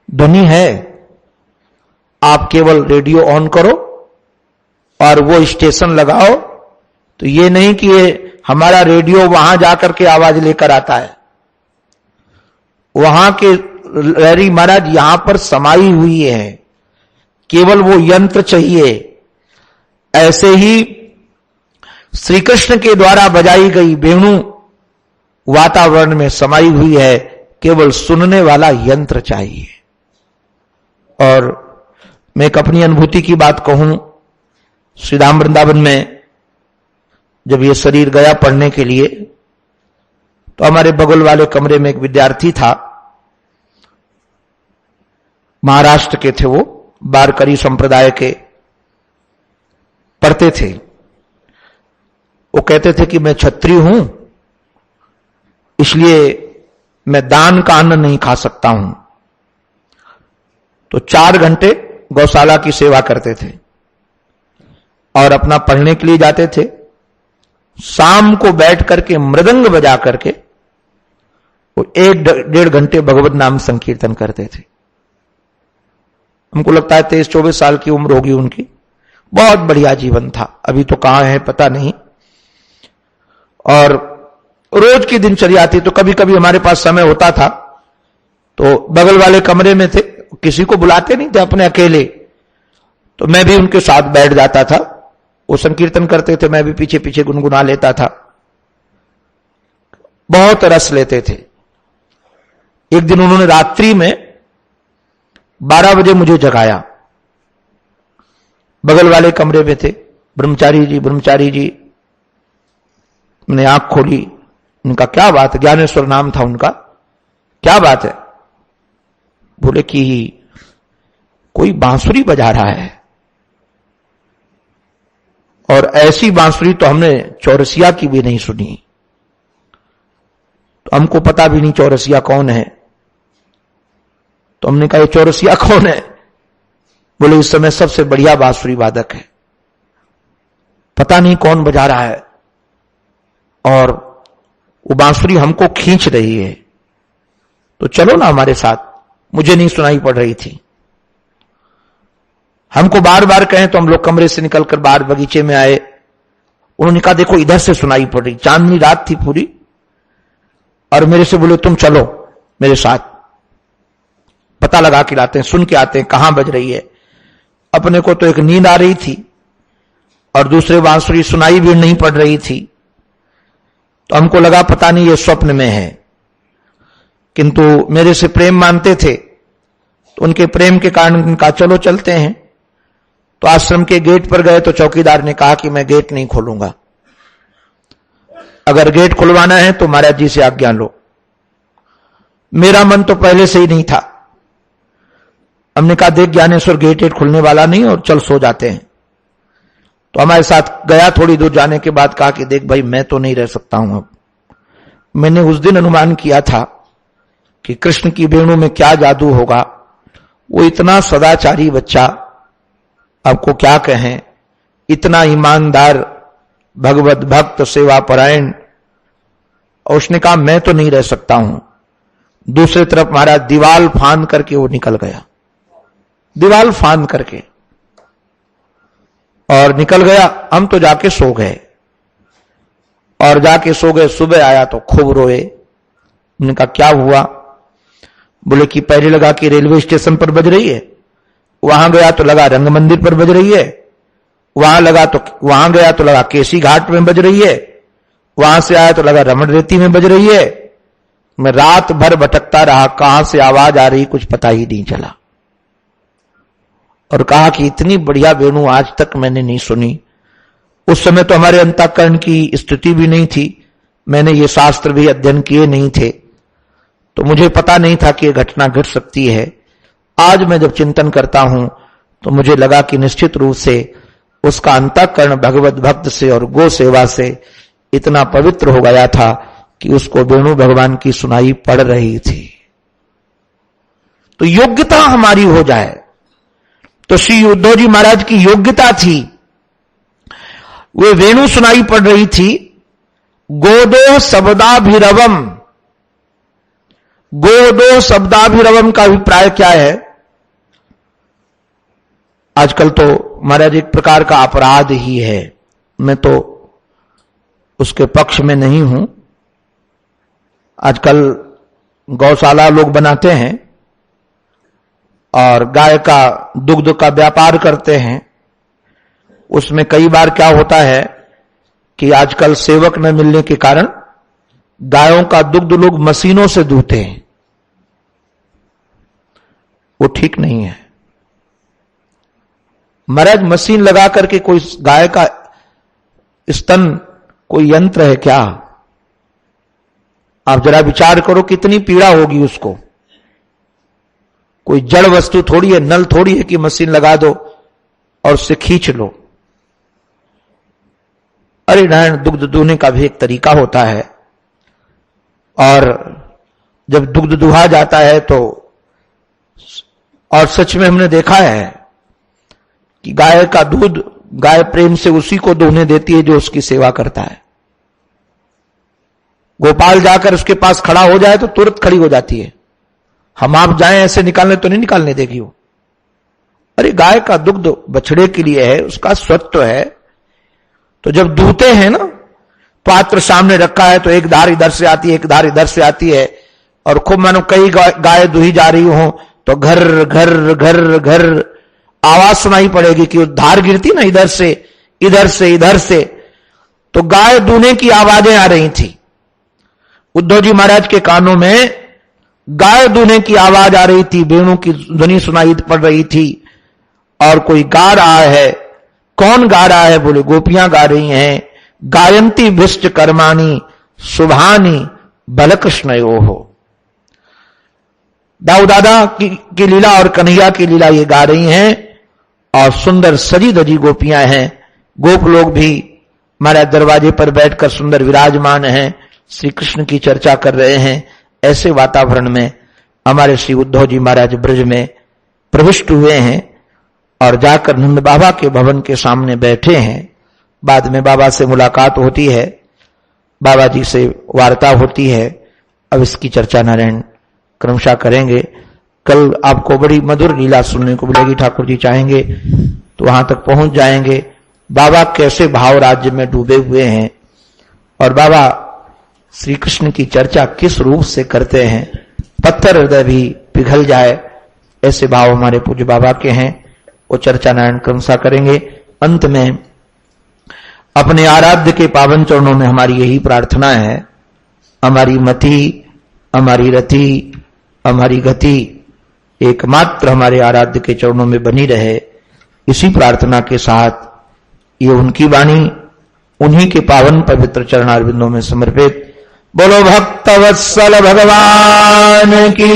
ध्वनि है। आप केवल रेडियो ऑन करो और वो स्टेशन लगाओ, तो ये नहीं कि ये हमारा रेडियो वहां जाकर के आवाज लेकर आता है। वहां के लहरी महाराज यहां पर समाई हुई है, केवल वो यंत्र चाहिए। ऐसे ही श्री कृष्ण के द्वारा बजाई गई वेणु वातावरण में समाई हुई है, केवल सुनने वाला यंत्र चाहिए। और मैं एक अपनी अनुभूति की बात कहूं, श्री धाम वृंदावन में जब ये शरीर गया पढ़ने के लिए, तो हमारे बगल वाले कमरे में एक विद्यार्थी था, महाराष्ट्र के थे, वो बारकरी संप्रदाय के पढ़ते थे। वो कहते थे कि मैं क्षत्रिय हूं, इसलिए मैं दान का अन्न नहीं खा सकता हूं। तो 4 घंटे गौशाला की सेवा करते थे और अपना पढ़ने के लिए जाते थे। शाम को बैठ करके मृदंग बजा करके वो 1-1.5 घंटे भगवत नाम संकीर्तन करते थे। हमको लगता है 23-24 साल की उम्र होगी उनकी। बहुत बढ़िया जीवन था, अभी तो कहां है पता नहीं। और रोज की दिनचर्या थी, तो कभी कभी हमारे पास समय होता था तो बगल वाले कमरे में थे, किसी को बुलाते नहीं थे, अपने अकेले, तो मैं भी उनके साथ बैठ जाता था। वो संकीर्तन करते थे, मैं भी पीछे पीछे गुनगुना लेता था। बहुत रस लेते थे। एक दिन उन्होंने रात्रि में 12 बजे मुझे जगाया, बगल वाले कमरे में थे। ब्रह्मचारी जी, ब्रह्मचारी जी। मैंने आंख खोली, उनका क्या बात है, ज्ञानेश्वर नाम था उनका, क्या बात है? बोले कि कोई बांसुरी बजा रहा है, और ऐसी बांसुरी तो हमने चौरसिया की भी नहीं सुनी। तो हमको पता भी नहीं चौरसिया कौन है। तो हमने कहा ये चौरसिया कौन है? बोले इस समय सबसे बढ़िया बांसुरी वादक है, पता नहीं कौन बजा रहा है, और वो बांसुरी हमको खींच रही है, तो चलो ना हमारे साथ। मुझे नहीं सुनाई पड़ रही थी। हमको बार बार कहें तो हम लोग कमरे से निकलकर बाहर बगीचे में आए। उन्होंने कहा देखो इधर से सुनाई पड़ रही, चांदनी रात थी पूरी, और मेरे से बोले तुम चलो मेरे साथ, पता लगा के लाते हैं, सुन के आते हैं कहां बज रही है। अपने को तो एक नींद आ रही थी और दूसरे बांसुरी सुनाई भी नहीं पड़ रही थी, तो हमको लगा पता नहीं ये स्वप्न में है। किंतु मेरे से प्रेम मानते थे, तो उनके प्रेम के कारण उनका चलो चलते हैं। तो आश्रम के गेट पर गए तो चौकीदार ने कहा कि मैं गेट नहीं खोलूंगा, अगर गेट खुलवाना है तो महाराज जी से आज्ञा लो। मेरा मन तो पहले से ही नहीं था। हमने कहा देख ज्ञानेश्वर गेट खुलने वाला नहीं, और चल सो जाते हैं। तो हमारे साथ गया, थोड़ी दूर जाने के बाद कहा कि देख भाई मैं तो नहीं रह सकता हूं अब। मैंने उस दिन अनुमान किया था कि कृष्ण की वेणु में क्या जादू होगा। वो इतना सदाचारी बच्चा, आपको क्या कहें, इतना ईमानदार, भगवत भक्त, सेवा परायण, और उसने कहा मैं तो नहीं रह सकता हूं। दूसरी तरफ महाराज दीवाल फांद करके वो निकल गया, दीवाल फांद करके, और निकल गया। हम तो जाके सो गए, और जाके सो गए। सुबह आया तो खूब रोए। उन्होंने कहा क्या हुआ? बोले कि पहले लगा कि रेलवे स्टेशन पर बज रही है, वहां गया तो लगा रंग मंदिर पर बज रही है, वहां गया तो लगा केसी घाट में बज रही है, वहां से आया तो लगा रमण रेती में बज रही है। मैं रात भर भटकता रहा, कहां से आवाज आ रही कुछ पता ही नहीं चला। और कहा कि इतनी बढ़िया वेणु आज तक मैंने नहीं सुनी। उस समय तो हमारे अंतःकरण की स्थिति भी नहीं थी, मैंने ये शास्त्र भी अध्ययन किए नहीं थे, तो मुझे पता नहीं था कि यह घटना घट सकती है। आज मैं जब चिंतन करता हूं तो मुझे लगा कि निश्चित रूप से उसका अंतःकरण भगवत भक्त से और गो सेवा से इतना पवित्र हो गया था कि उसको वेणु भगवान की सुनाई पड़ रही थी। तो योग्यता हमारी हो जाए, तो श्री उद्धव जी महाराज की योग्यता थी। वे वेणु सुनाई पड़ रही थी। गोदो शब्दाभिरवम, गोदो शब्दाभिरवम का अभिप्राय क्या है? आजकल तो महाराज एक प्रकार का अपराध ही है, मैं तो उसके पक्ष में नहीं हूं। आजकल गौशाला लोग बनाते हैं, और गाय का दुग्ध का व्यापार करते हैं। उसमें कई बार क्या होता है कि आजकल सेवक न मिलने के कारण गायों का दुग्ध लोग मशीनों से दूहते हैं। वो ठीक नहीं है। महाराज मशीन लगा करके कोई गाय का स्तन कोई यंत्र है क्या? आप जरा विचार करो कितनी पीड़ा होगी उसको। कोई जड़ वस्तु थोड़ी है, नल थोड़ी है कि मशीन लगा दो और उससे खींच लो। अरे नारायण, दुग्ध दूहने का भी एक तरीका होता है। और जब दुग्ध दुहा जाता है तो, और सच में हमने देखा है कि गाय का दूध गाय प्रेम से उसी को दूहने देती है जो उसकी सेवा करता है। गोपाल जाकर उसके पास खड़ा हो जाए तो तुरंत खड़ी हो जाती है। हम आप जाएं ऐसे निकालने तो नहीं निकालने देगी वो। अरे गाय का दुग्ध बछड़े के लिए है, उसका स्वत्व है। तो जब दूहते हैं ना, पात्र सामने रखा है तो एक धार इधर से आती है, एक धार इधर से आती है, और खूब मानो कई गाय दूही जा रही हो तो घर घर घर घर आवाज सुनाई पड़ेगी कि धार गिरती ना इधर से इधर से इधर से। तो गाय दूहने की आवाजें आ रही थी। उद्धव जी महाराज के कानों में गाय दूहने की आवाज आ रही थी, वेणु की ध्वनि सुनाई पड़ रही थी, और कोई गा रहा है। कौन गा रहा है? बोले गोपियां गा रही हैं। गायंती भिष्ट कर्माणी शुभानी बलकृष्णयो हो। दाऊ दादा की लीला और कन्हैया की लीला ये गा रही हैं, और सुंदर सजी धजी गोपियां हैं। गोप लोग भी हमारे दरवाजे पर बैठकर सुंदर विराजमान हैं, श्री कृष्ण की चर्चा कर रहे हैं। ऐसे वातावरण में हमारे श्री उद्धव जी महाराज ब्रज में प्रविष्ट हुए हैं और जाकर नंद बाबा के भवन के सामने बैठे हैं। बाद में बाबा से मुलाकात होती है, बाबा जी से वार्ता होती है। अब इसकी चर्चा नारायण क्रमशः करेंगे। कल आपको बड़ी मधुर लीला सुनने को मिलेगी। ठाकुर जी चाहेंगे तो वहां तक पहुंच जाएंगे। बाबा कैसे भाव राज्य में डूबे हुए हैं और बाबा श्री कृष्ण की चर्चा किस रूप से करते हैं, पत्थर हृदय भी पिघल जाए, ऐसे भाव हमारे पूज्य बाबा के हैं। वो चर्चा नारायण क्रमशः करेंगे। अंत में अपने आराध्य के पावन चरणों में हमारी यही प्रार्थना है, हमारी मति, हमारी रति, हमारी गति एकमात्र हमारे आराध्य के चरणों में बनी रहे। इसी प्रार्थना के साथ ये उनकी वाणी उन्हीं के पावन पवित्र चरणारविंदों में समर्पित। बोलो भक्तवत्सल भगवान की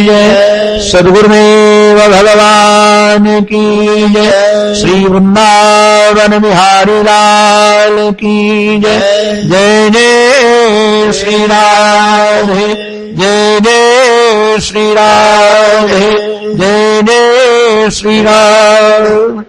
जय, सद्गुरुदेव भगवान की जय, श्री वृंदावन बिहारी लाल की जय। जय जय श्री राधे, जय जय श्री राधे, जय जय श्री राम।